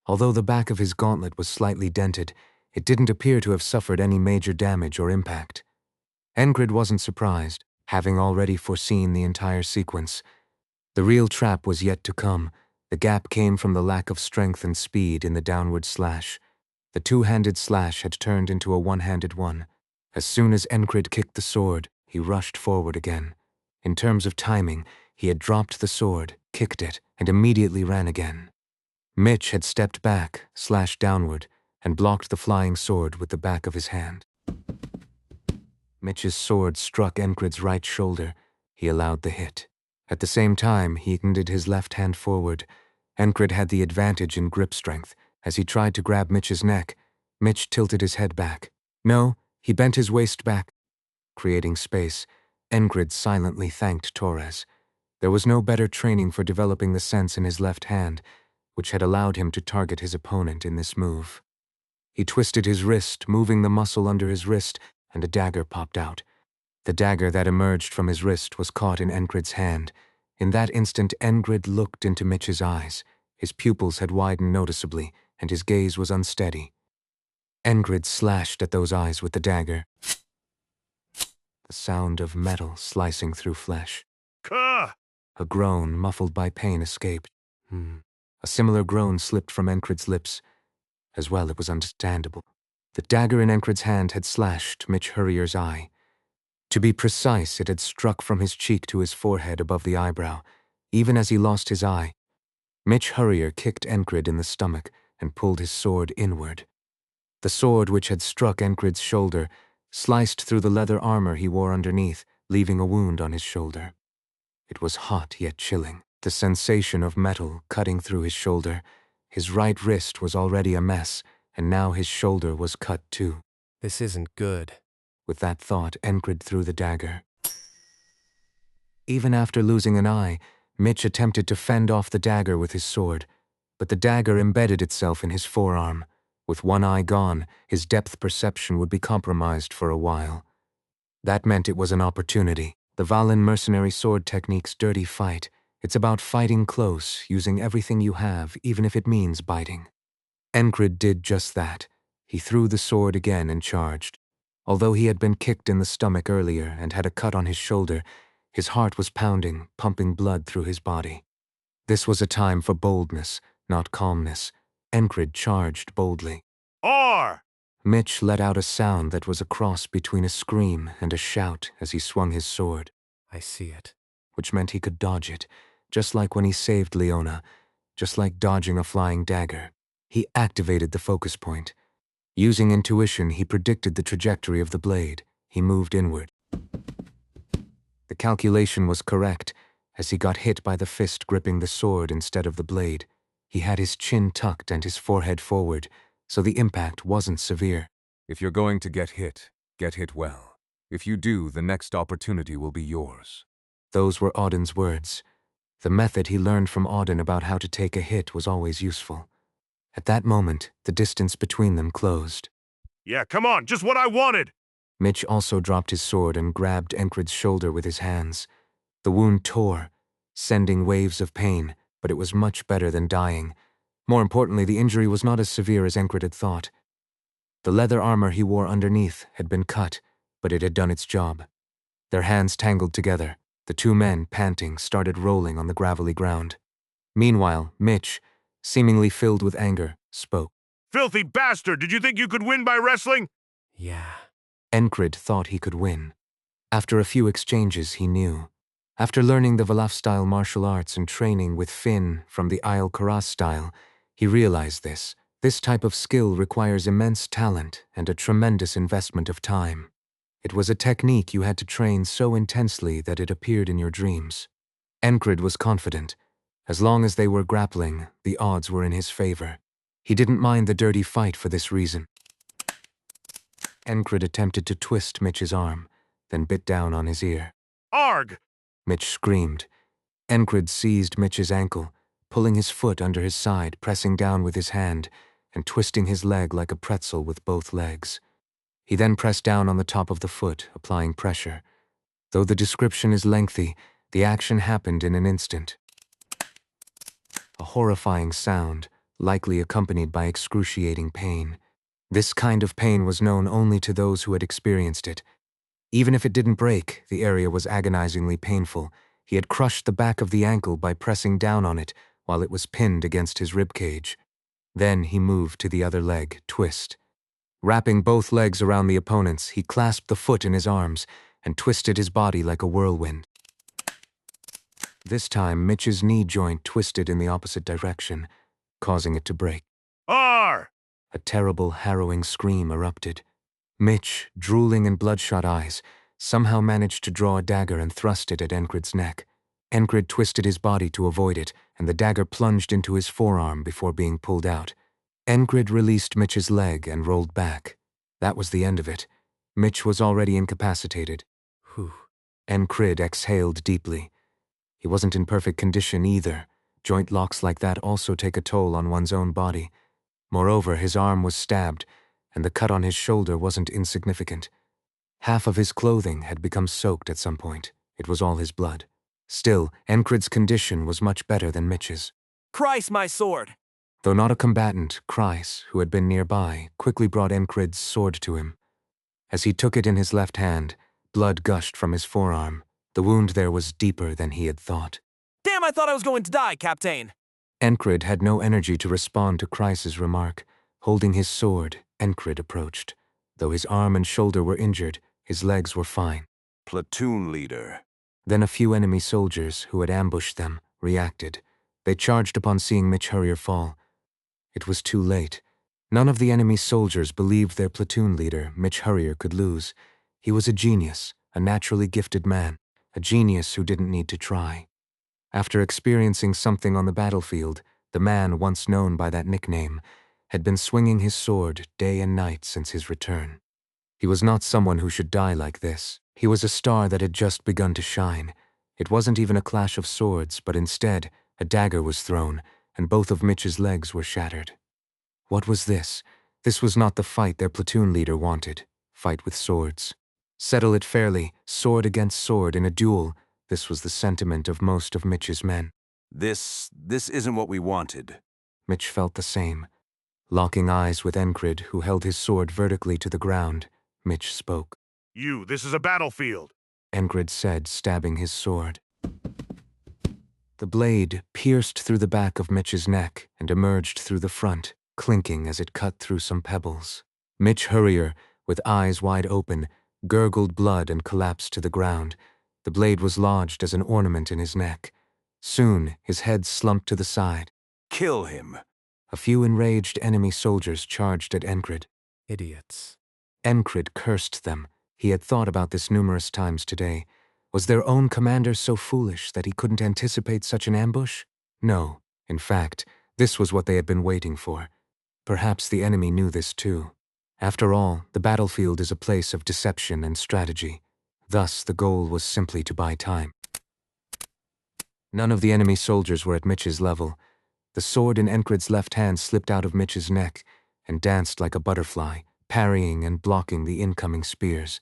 Although the back of his gauntlet was slightly dented, it didn't appear to have suffered any major damage or impact. Enkrid wasn't surprised, having already foreseen the entire sequence. The real trap was yet to come. The gap came from the lack of strength and speed in the downward slash. The two-handed slash had turned into a one-handed one. As soon as Enkrid kicked the sword, he rushed forward again. In terms of timing, he had dropped the sword, kicked it, and immediately ran again. Mitch had stepped back, slashed downward, and blocked the flying sword with the back of his hand. Mitch's sword struck Enkrid's right shoulder. He allowed the hit. At the same time, he extended his left hand forward. Enkrid had the advantage in grip strength. As he tried to grab Mitch's neck, Mitch tilted his head back. No, he bent his waist back. Creating space, Enkrid silently thanked Torres. There was no better training for developing the sense in his left hand, which had allowed him to target his opponent in this move. He twisted his wrist, moving the muscle under his wrist, and a dagger popped out. The dagger that emerged from his wrist was caught in Enkrid's hand. In that instant, Enkrid looked into Mitch's eyes. His pupils had widened noticeably, and his gaze was unsteady. Enkrid slashed at those eyes with the dagger. The sound of metal slicing through flesh. Ka! A groan, muffled by pain, escaped. A similar groan slipped from Enkrid's lips. As well, it was understandable. The dagger in Enkrid's hand had slashed Mitch Hurrier's eye. To be precise, it had struck from his cheek to his forehead above the eyebrow. Even as he lost his eye, Mitch Hurrier kicked Enkrid in the stomach and pulled his sword inward. The sword, which had struck Enkrid's shoulder, sliced through the leather armor he wore underneath, leaving a wound on his shoulder. It was hot yet chilling, the sensation of metal cutting through his shoulder. His right wrist was already a mess, and now his shoulder was cut too. This isn't good. With that thought, Enkrid threw the dagger. Even after losing an eye, Mitch attempted to fend off the dagger with his sword, but the dagger embedded itself in his forearm. With one eye gone, his depth perception would be compromised for a while. That meant it was an opportunity. The Valen mercenary sword technique's dirty fight. It's about fighting close, using everything you have, even if it means biting. Enkrid did just that. He threw the sword again and charged. Although he had been kicked in the stomach earlier and had a cut on his shoulder, his heart was pounding, pumping blood through his body. This was a time for boldness, not calmness. Enkrid charged boldly. R! Mitch let out a sound that was a cross between a scream and a shout as he swung his sword, I see it. which meant he could dodge it, just like when he saved Leona, just like dodging a flying dagger. He activated the focus point. Using intuition, he predicted the trajectory of the blade. He moved inward. The calculation was correct, as he got hit by the fist gripping the sword instead of the blade. He had his chin tucked and his forehead forward, so the impact wasn't severe. If you're going to get hit well. If you do, the next opportunity will be yours. Those were Auden's words. The method he learned from Auden about how to take a hit was always useful. At that moment, the distance between them closed. Yeah, come on, just what I wanted! Mitch also dropped his sword and grabbed Enkrid's shoulder with his hands. The wound tore, sending waves of pain, but it was much better than dying. More importantly, the injury was not as severe as Enkrid had thought. The leather armor he wore underneath had been cut, but it had done its job. Their hands tangled together. The two men, panting, started rolling on the gravelly ground. Meanwhile, Mitch, seemingly filled with anger, spoke. Filthy bastard, did you think you could win by wrestling? Yeah. Enkrid thought he could win. After a few exchanges, he knew. After learning the Valaf-style martial arts and training with Finn from the Isle Karas style, he realized this. This type of skill requires immense talent and a tremendous investment of time. It was a technique you had to train so intensely that it appeared in your dreams. Enkrid was confident. As long as they were grappling, the odds were in his favor. He didn't mind the dirty fight for this reason. Enkrid attempted to twist Mitch's arm, then bit down on his ear. Arg! Mitch screamed. Enkrid seized Mitch's ankle, pulling his foot under his side, pressing down with his hand, and twisting his leg like a pretzel with both legs. He then pressed down on the top of the foot, applying pressure. Though the description is lengthy, the action happened in an instant. A horrifying sound, likely accompanied by excruciating pain. This kind of pain was known only to those who had experienced it. Even if it didn't break, the area was agonizingly painful. He had crushed the back of the ankle by pressing down on it while it was pinned against his ribcage. Then he moved to the other leg, twist. Wrapping both legs around the opponent's, he clasped the foot in his arms and twisted his body like a whirlwind. This time, Mitch's knee joint twisted in the opposite direction, causing it to break. R! A terrible, harrowing scream erupted. Mitch, drooling and bloodshot eyes, somehow managed to draw a dagger and thrust it at Enkrid's neck. Enkrid twisted his body to avoid it, and the dagger plunged into his forearm before being pulled out. Enkrid released Mitch's leg and rolled back. That was the end of it. Mitch was already incapacitated. Whew. Enkrid exhaled deeply. He wasn't in perfect condition either. Joint locks like that also take a toll on one's own body. Moreover, his arm was stabbed, and the cut on his shoulder wasn't insignificant. Half of his clothing had become soaked at some point. It was all his blood. Still, Enkrid's condition was much better than Mitch's. Christ, my sword! Though not a combatant, Kreis, who had been nearby, quickly brought Enkrid's sword to him. As he took it in his left hand, blood gushed from his forearm. The wound there was deeper than he had thought. Damn, I thought I was going to die, Captain! Enkrid had no energy to respond to Kreis's remark. Holding his sword, Enkrid approached. Though his arm and shoulder were injured, his legs were fine. Platoon leader. Then a few enemy soldiers, who had ambushed them, reacted. They charged upon seeing Mitch Hurrier fall. It was too late. None of the enemy soldiers believed their platoon leader, Mitch Hurrier, could lose. He was a genius, a naturally gifted man, a genius who didn't need to try. After experiencing something on the battlefield, the man once known by that nickname had been swinging his sword day and night since his return. He was not someone who should die like this. He was a star that had just begun to shine. It wasn't even a clash of swords, but instead, a dagger was thrown, and both of Mitch's legs were shattered. What was this? This was not the fight their platoon leader wanted. Fight with swords. Settle it fairly, sword against sword in a duel. This was the sentiment of most of Mitch's men. This isn't what we wanted. Mitch felt the same. Locking eyes with Enkrid, who held his sword vertically to the ground, Mitch spoke. This is a battlefield. Enkrid said, stabbing his sword. The blade pierced through the back of Mitch's neck and emerged through the front, clinking as it cut through some pebbles. Mitch Hurrier, with eyes wide open, gurgled blood and collapsed to the ground. The blade was lodged as an ornament in his neck. Soon, his head slumped to the side. Kill him. A few enraged enemy soldiers charged at Enkrid. Idiots. Enkrid cursed them. He had thought about this numerous times today. Was their own commander so foolish that he couldn't anticipate such an ambush? No. In fact, this was what they had been waiting for. Perhaps the enemy knew this too. After all, the battlefield is a place of deception and strategy. Thus, the goal was simply to buy time. None of the enemy soldiers were at Mitch's level. The sword in Enkrid's left hand slipped out of Mitch's neck and danced like a butterfly, parrying and blocking the incoming spears.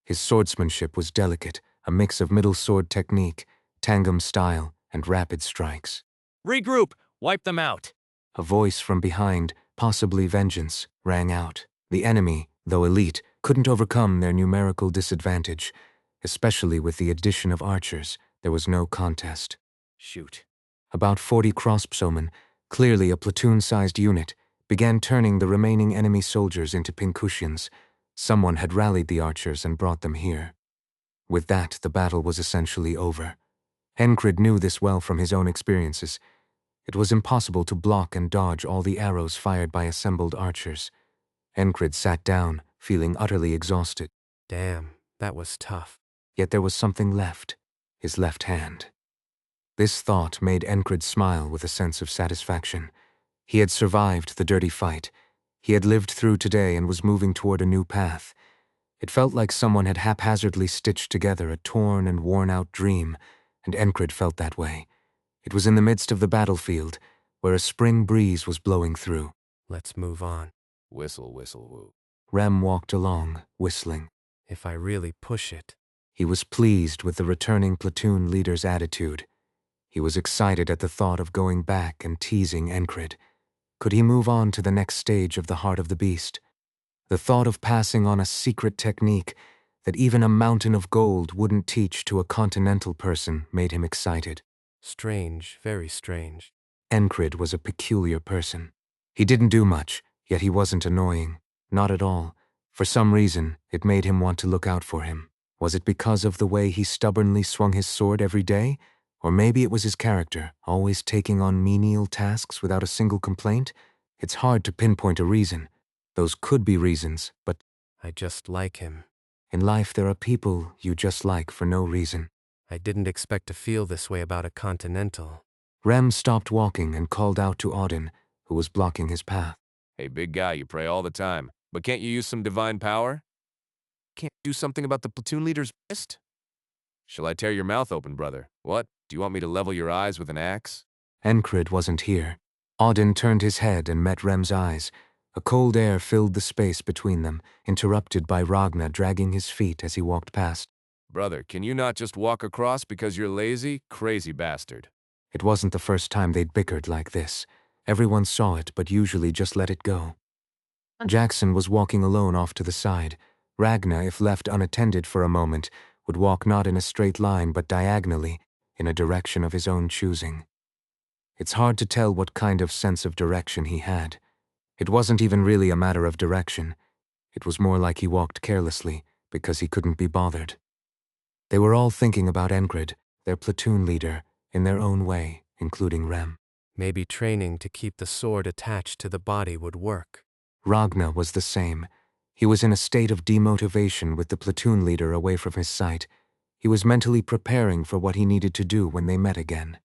His swordsmanship was delicate, a mix of middle sword technique, tangam style, and rapid strikes. Regroup! Wipe them out! A voice from behind, possibly vengeance, rang out. The enemy, though elite, couldn't overcome their numerical disadvantage. Especially with the addition of archers, there was no contest. Shoot. About 40 crossbowmen, clearly a platoon-sized unit, began turning the remaining enemy soldiers into pincushions. Someone had rallied the archers and brought them here. With that, the battle was essentially over. Enkrid knew this well from his own experiences. It was impossible to block and dodge all the arrows fired by assembled archers. Enkrid sat down, feeling utterly exhausted. Damn, that was tough. Yet there was something left, his left hand. This thought made Enkrid smile with a sense of satisfaction. He had survived the dirty fight. He had lived through today and was moving toward a new path. It felt like someone had haphazardly stitched together a torn and worn-out dream, and Enkrid felt that way. It was in the midst of the battlefield, where a spring breeze was blowing through. Let's move on. Whistle, whistle, woo. Rem walked along, whistling. If I really push it. He was pleased with the returning platoon leader's attitude. He was excited at the thought of going back and teasing Enkrid. Could he move on to the next stage of the heart of the beast? The thought of passing on a secret technique that even a mountain of gold wouldn't teach to a continental person made him excited. Strange, very strange. Enkrid was a peculiar person. He didn't do much, yet he wasn't annoying. Not at all. For some reason, it made him want to look out for him. Was it because of the way he stubbornly swung his sword every day? Or maybe it was his character, always taking on menial tasks without a single complaint? It's hard to pinpoint a reason. Those could be reasons, but I just like him. in life there are people you just like for no reason. I didn't expect to feel this way about a continental. Rem stopped walking and called out to Auden, who was blocking his path. Hey, big guy, you pray all the time, but can't you use some divine power? Can't you do something about the platoon leader's fist? Shall I tear your mouth open, brother? What? Do you want me to level your eyes with an axe? Enkrid wasn't here. Auden turned his head and met Rem's eyes. A cold air filled the space between them, interrupted by Ragnar dragging his feet as he walked past. Brother, can you not just walk across because you're lazy? Crazy bastard. It wasn't the first time they'd bickered like this. Everyone saw it, but usually just let it go. Jackson was walking alone off to the side. Ragnar, if left unattended for a moment, would walk not in a straight line but diagonally, in a direction of his own choosing. It's hard to tell what kind of sense of direction he had. It wasn't even really a matter of direction. It was more like he walked carelessly, because he couldn't be bothered. They were all thinking about Enkrid, their platoon leader, in their own way, including Rem. Maybe training to keep the sword attached to the body would work. Ragnar was the same. He was in a state of demotivation with the platoon leader away from his sight. He was mentally preparing for what he needed to do when they met again.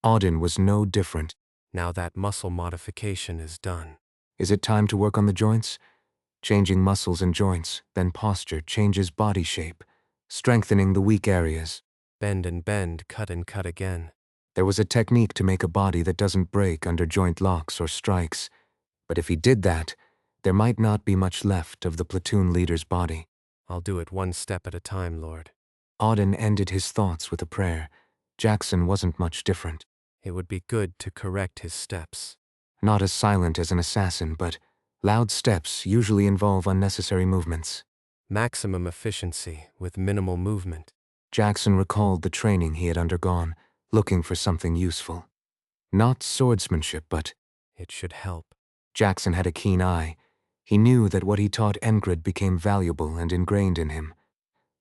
Auden was no different. Now that muscle modification is done. Is it time to work on the joints? changing muscles and joints, then posture changes body shape, strengthening the weak areas. Bend and bend, cut and cut again. There was a technique to make a body that doesn't break under joint locks or strikes, but if he did that, there might not be much left of the platoon leader's body. I'll do it one step at a time, Lord. Auden ended his thoughts with a prayer. Jackson wasn't much different. It would be good to correct his steps. Not as silent as an assassin, but loud steps usually involve unnecessary movements. Maximum efficiency with minimal movement. Jackson recalled the training he had undergone, looking for something useful. Not swordsmanship, but It should help. Jackson had a keen eye. He knew that what he taught Enkrid became valuable and ingrained in him.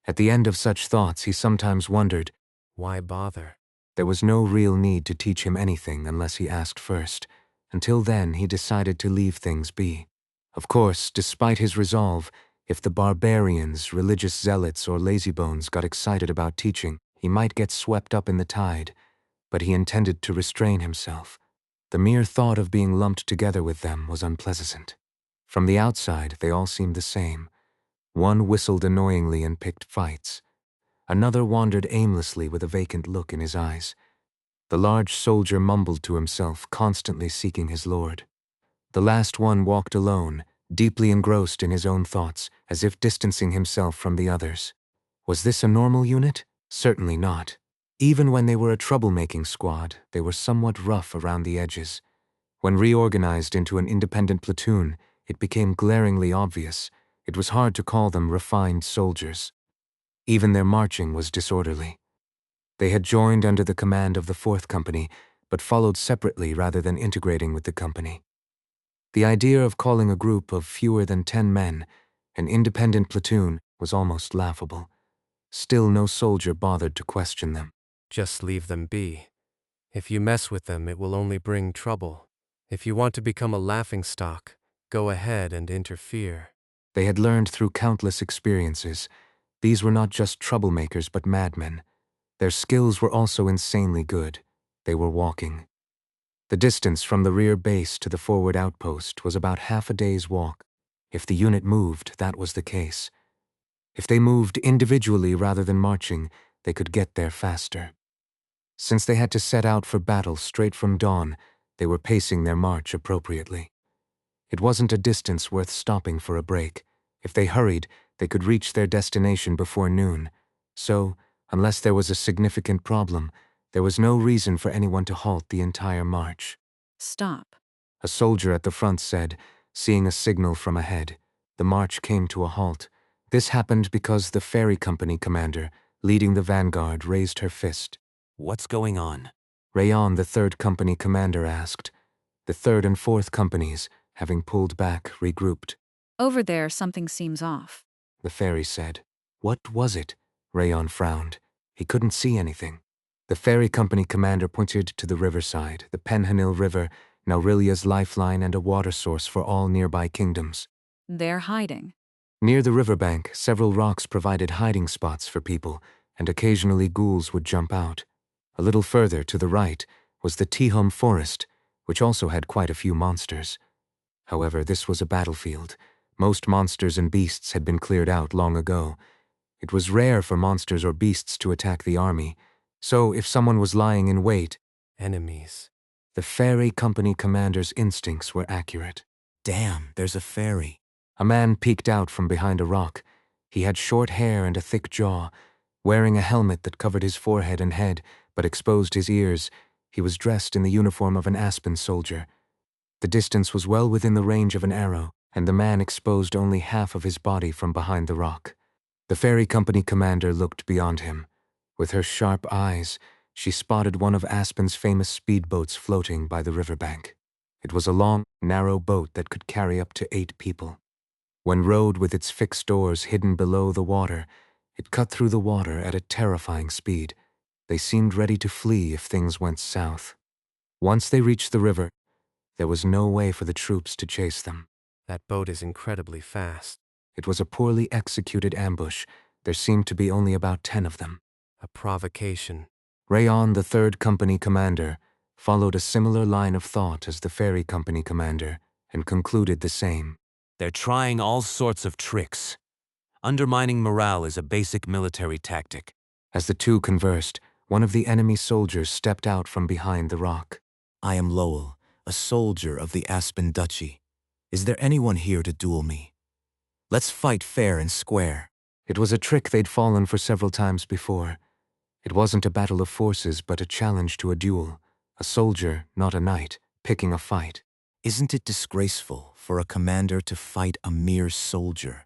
At the end of such thoughts, he sometimes wondered, Why bother? there was no real need to teach him anything unless he asked first. Until then, he decided to leave things be. Of course, despite his resolve, if the barbarians, religious zealots, or lazybones got excited about teaching, he might get swept up in the tide, but he intended to restrain himself. The mere thought of being lumped together with them was unpleasant. From the outside, they all seemed the same. One whistled annoyingly and picked fights. Another wandered aimlessly with a vacant look in his eyes. The large soldier mumbled to himself, constantly seeking his lord. The last one walked alone, deeply engrossed in his own thoughts, as if distancing himself from the others. Was this a normal unit? Certainly not. Even when they were a troublemaking squad, they were somewhat rough around the edges. When reorganized into an independent platoon, it became glaringly obvious. It was hard to call them refined soldiers. Even their marching was disorderly. They had joined under the command of the 4th Company, but followed separately rather than integrating with the company. The idea of calling a group of fewer than 10 men an independent platoon was almost laughable. Still, no soldier bothered to question them. Just leave them be. If you mess with them, it will only bring trouble. If you want to become a laughingstock, go ahead and interfere. They had learned through countless experiences. These were not just troublemakers but madmen. Their skills were also insanely good. They were walking. The distance from the rear base to the forward outpost was about half a day's walk. If the unit moved, that was the case. If they moved individually rather than marching, they could get there faster. Since they had to set out for battle straight from dawn, they were pacing their march appropriately. It wasn't a distance worth stopping for a break. If they hurried, they could reach their destination before noon. So, unless there was a significant problem, there was no reason for anyone to halt the entire march. Stop. A soldier at the front said, seeing a signal from ahead. The march came to a halt. This happened because the ferry company commander, leading the vanguard, raised her fist. What's going on? Rayon, the 3rd Company commander, asked. The 3rd and 4th Companies, having pulled back, regrouped. Over there, something seems off. The ferry said. What was it? Rayon frowned. He couldn't see anything. The ferry company commander pointed to the riverside, the Penhanil River, Naurilia's lifeline and a water source for all nearby kingdoms. They're hiding. Near the riverbank, several rocks provided hiding spots for people, and occasionally ghouls would jump out. A little further to the right was the Tihum Forest, which also had quite a few monsters. However, this was a battlefield. Most monsters and beasts had been cleared out long ago. It was rare for monsters or beasts to attack the army, so if someone was lying in wait, Enemies. the ferry company commander's instincts were accurate. Damn, there's a ferry. A man peeked out from behind a rock. He had short hair and a thick jaw. Wearing a helmet that covered his forehead and head, but exposed his ears, he was dressed in the uniform of an Aspen soldier. The distance was well within the range of an arrow, and the man exposed only half of his body from behind the rock. The ferry company commander looked beyond him. With her sharp eyes, she spotted one of Aspen's famous speedboats floating by the riverbank. It was a long, narrow boat that could carry up to 8 people. When rowed with its fixed oars hidden below the water, it cut through the water at a terrifying speed. They seemed ready to flee if things went south. Once they reached the river, there was no way for the troops to chase them. That boat is incredibly fast. It was a poorly executed ambush. There seemed to be only about 10 of them. A provocation. Rayon, the 3rd Company commander, followed a similar line of thought as the ferry company commander and concluded the same. They're trying all sorts of tricks. Undermining morale is a basic military tactic. As the two conversed, one of the enemy soldiers stepped out from behind the rock. I am Lowell, a soldier of the Aspen Duchy. Is there anyone here to duel me? Let's fight fair and square. It was a trick they'd fallen for several times before. It wasn't a battle of forces, but a challenge to a duel. A soldier, not a knight, picking a fight. Isn't it disgraceful for a commander to fight a mere soldier?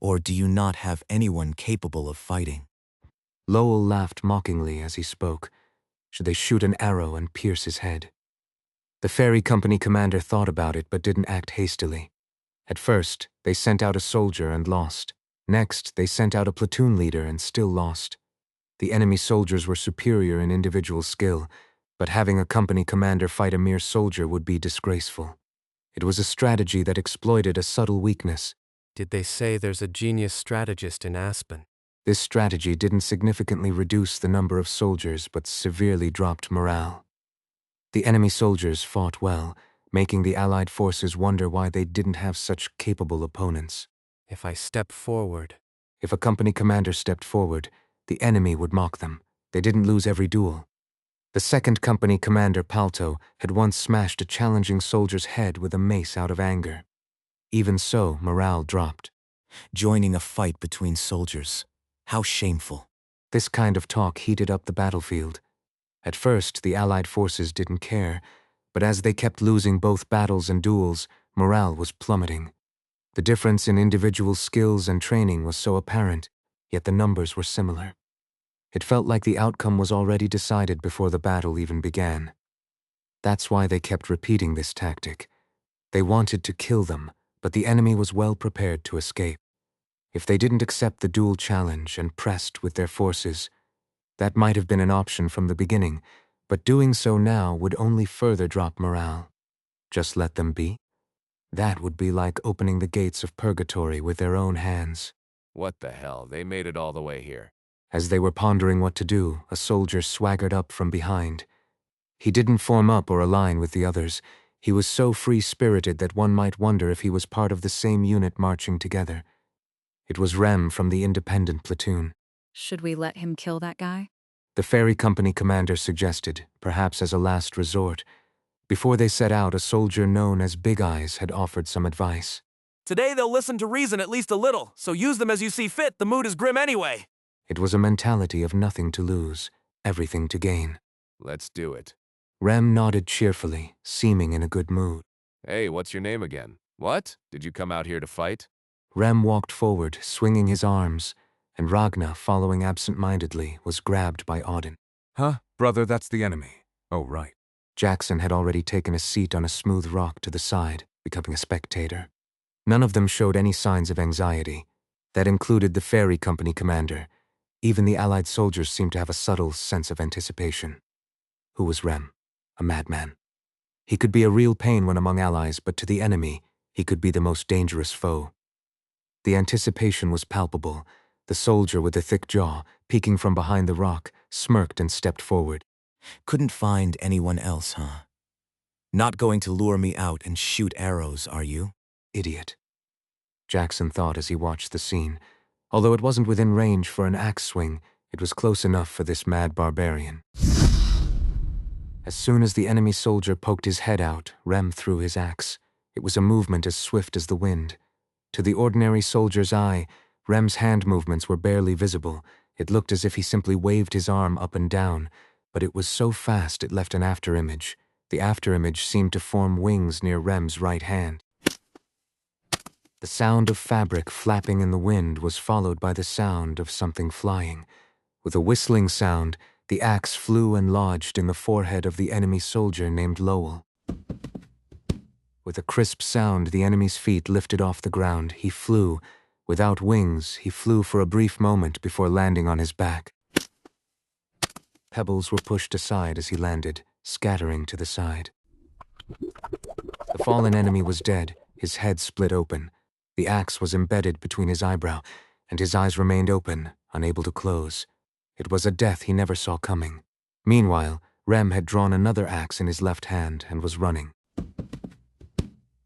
Or do you not have anyone capable of fighting? Lowell laughed mockingly as he spoke. Should they shoot an arrow and pierce his head? The ferry company commander thought about it but didn't act hastily. At first, they sent out a soldier and lost. Next, they sent out a platoon leader and still lost. The enemy soldiers were superior in individual skill, but having a company commander fight a mere soldier would be disgraceful. It was a strategy that exploited a subtle weakness. Did they say there's a genius strategist in Aspen? This strategy didn't significantly reduce the number of soldiers but severely dropped morale. The enemy soldiers fought well, making the Allied forces wonder why they didn't have such capable opponents. If I step forward... If a company commander stepped forward, the enemy would mock them. They didn't lose every duel. The second company commander, Palto, had once smashed a challenging soldier's head with a mace out of anger. Even so, morale dropped. Joining a fight between soldiers. How shameful. This kind of talk heated up the battlefield. At first, the Allied forces didn't care, but as they kept losing both battles and duels, morale was plummeting. The difference in individual skills and training was so apparent, yet the numbers were similar. It felt like the outcome was already decided before the battle even began. That's why they kept repeating this tactic. They wanted to kill them, but the enemy was well prepared to escape. If they didn't accept the duel challenge and pressed with their forces, that might have been an option from the beginning, but doing so now would only further drop morale. Just let them be? That would be like opening the gates of purgatory with their own hands. What the hell? They made it all the way here. As they were pondering what to do, a soldier swaggered up from behind. He didn't form up or align with the others. He was so free-spirited that one might wonder if he was part of the same unit marching together. It was Rem from the independent platoon. Should we let him kill that guy? The ferry company commander suggested, perhaps as a last resort. Before they set out, a soldier known as Big Eyes had offered some advice. Today they'll listen to reason at least a little, so use them as you see fit. The mood is grim anyway. It was a mentality of nothing to lose, everything to gain. Let's do it. Rem nodded cheerfully, seeming in a good mood. Hey, what's your name again? What? Did you come out here to fight? Rem walked forward, swinging his arms, and Ragna, following absent-mindedly, was grabbed by Auden. Huh? Brother, that's the enemy. Oh, right. Jackson had already taken a seat on a smooth rock to the side, becoming a spectator. None of them showed any signs of anxiety. That included the ferry company commander. Even the Allied soldiers seemed to have a subtle sense of anticipation. Who was Rem? A madman. He could be a real pain when among allies, but to the enemy, he could be the most dangerous foe. The anticipation was palpable. The soldier with the thick jaw, peeking from behind the rock, smirked and stepped forward. Couldn't find anyone else, huh? Not going to lure me out and shoot arrows, are you? Idiot. Jackson thought as he watched the scene. Although it wasn't within range for an axe swing, it was close enough for this mad barbarian. As soon as the enemy soldier poked his head out, Rem threw his axe. It was a movement as swift as the wind. To the ordinary soldier's eye, Rem's hand movements were barely visible. It looked as if he simply waved his arm up and down, but it was so fast it left an afterimage. The afterimage seemed to form wings near Rem's right hand. The sound of fabric flapping in the wind was followed by the sound of something flying. With a whistling sound, the axe flew and lodged in the forehead of the enemy soldier named Lowell. With a crisp sound, the enemy's feet lifted off the ground. He flew. Without wings, he flew for a brief moment before landing on his back. Pebbles were pushed aside as he landed, scattering to the side. The fallen enemy was dead, his head split open. The axe was embedded between his eyebrow, and his eyes remained open, unable to close. It was a death he never saw coming. Meanwhile, Rem had drawn another axe in his left hand and was running.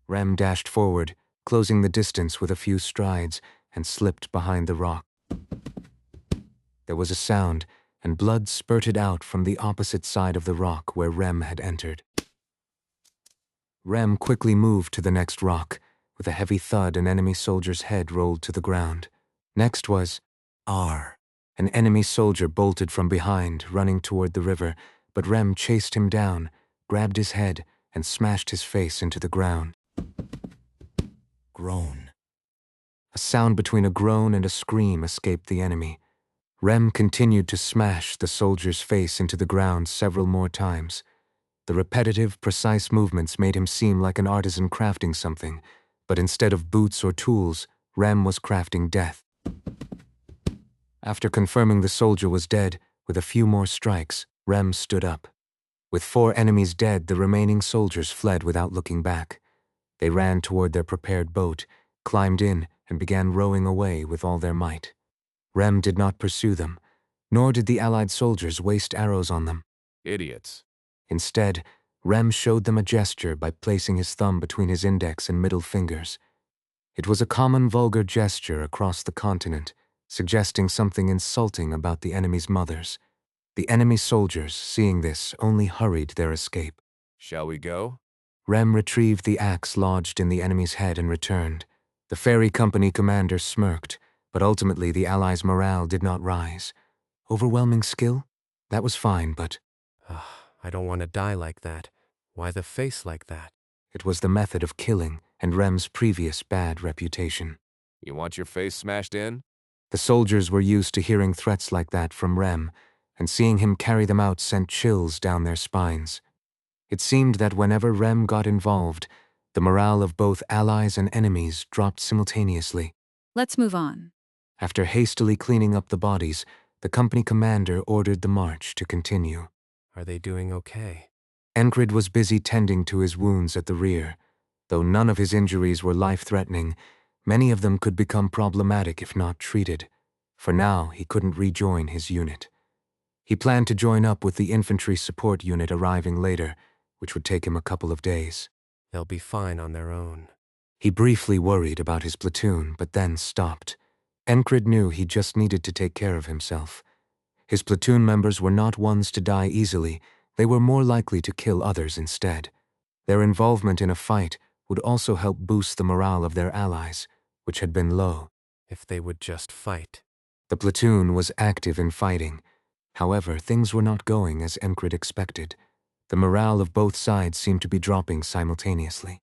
Rem dashed forward, closing the distance with a few strides, and slipped behind the rock. There was a sound, and blood spurted out from the opposite side of the rock where Rem had entered. Rem quickly moved to the next rock. With a heavy thud, an enemy soldier's head rolled to the ground. Next was R. an enemy soldier bolted from behind, running toward the river, but Rem chased him down, grabbed his head, and smashed his face into the ground. Groan. A sound between a groan and a scream escaped the enemy. Rem continued to smash the soldier's face into the ground several more times. The repetitive, precise movements made him seem like an artisan crafting something, but instead of boots or tools, Rem was crafting death. After confirming the soldier was dead, with a few more strikes, Rem stood up. With 4 enemies dead, the remaining soldiers fled without looking back. They ran toward their prepared boat, climbed in, and began rowing away with all their might. Rem did not pursue them, nor did the allied soldiers waste arrows on them. Idiots. Instead, Rem showed them a gesture by placing his thumb between his index and middle fingers. It was a common vulgar gesture across the continent, suggesting something insulting about the enemy's mothers. The enemy soldiers, seeing this, only hurried their escape. Shall we go? Rem retrieved the axe lodged in the enemy's head and returned. The ferry company commander smirked, but ultimately the allies' morale did not rise. Overwhelming skill? That was fine, but I don't want to die like that. Why the face like that? it was the method of killing and Rem's previous bad reputation. You want your face smashed in? The soldiers were used to hearing threats like that from Rem, and seeing him carry them out sent chills down their spines. It seemed that whenever Rem got involved, the morale of both allies and enemies dropped simultaneously. Let's move on. After hastily cleaning up the bodies, the company commander ordered the march to continue. Are they doing okay? Enkrid was busy tending to his wounds at the rear. Though none of his injuries were life-threatening, many of them could become problematic if not treated. For now, he couldn't rejoin his unit. He planned to join up with the infantry support unit arriving later, which would take him a couple of days. They'll be fine on their own. He briefly worried about his platoon, but then stopped. Enkrid knew he just needed to take care of himself. His platoon members were not ones to die easily. They were more likely to kill others instead. Their involvement in a fight would also help boost the morale of their allies, which had been low. If they would just fight. The platoon was active in fighting. However, things were not going as Enkrid expected. The morale of both sides seemed to be dropping simultaneously.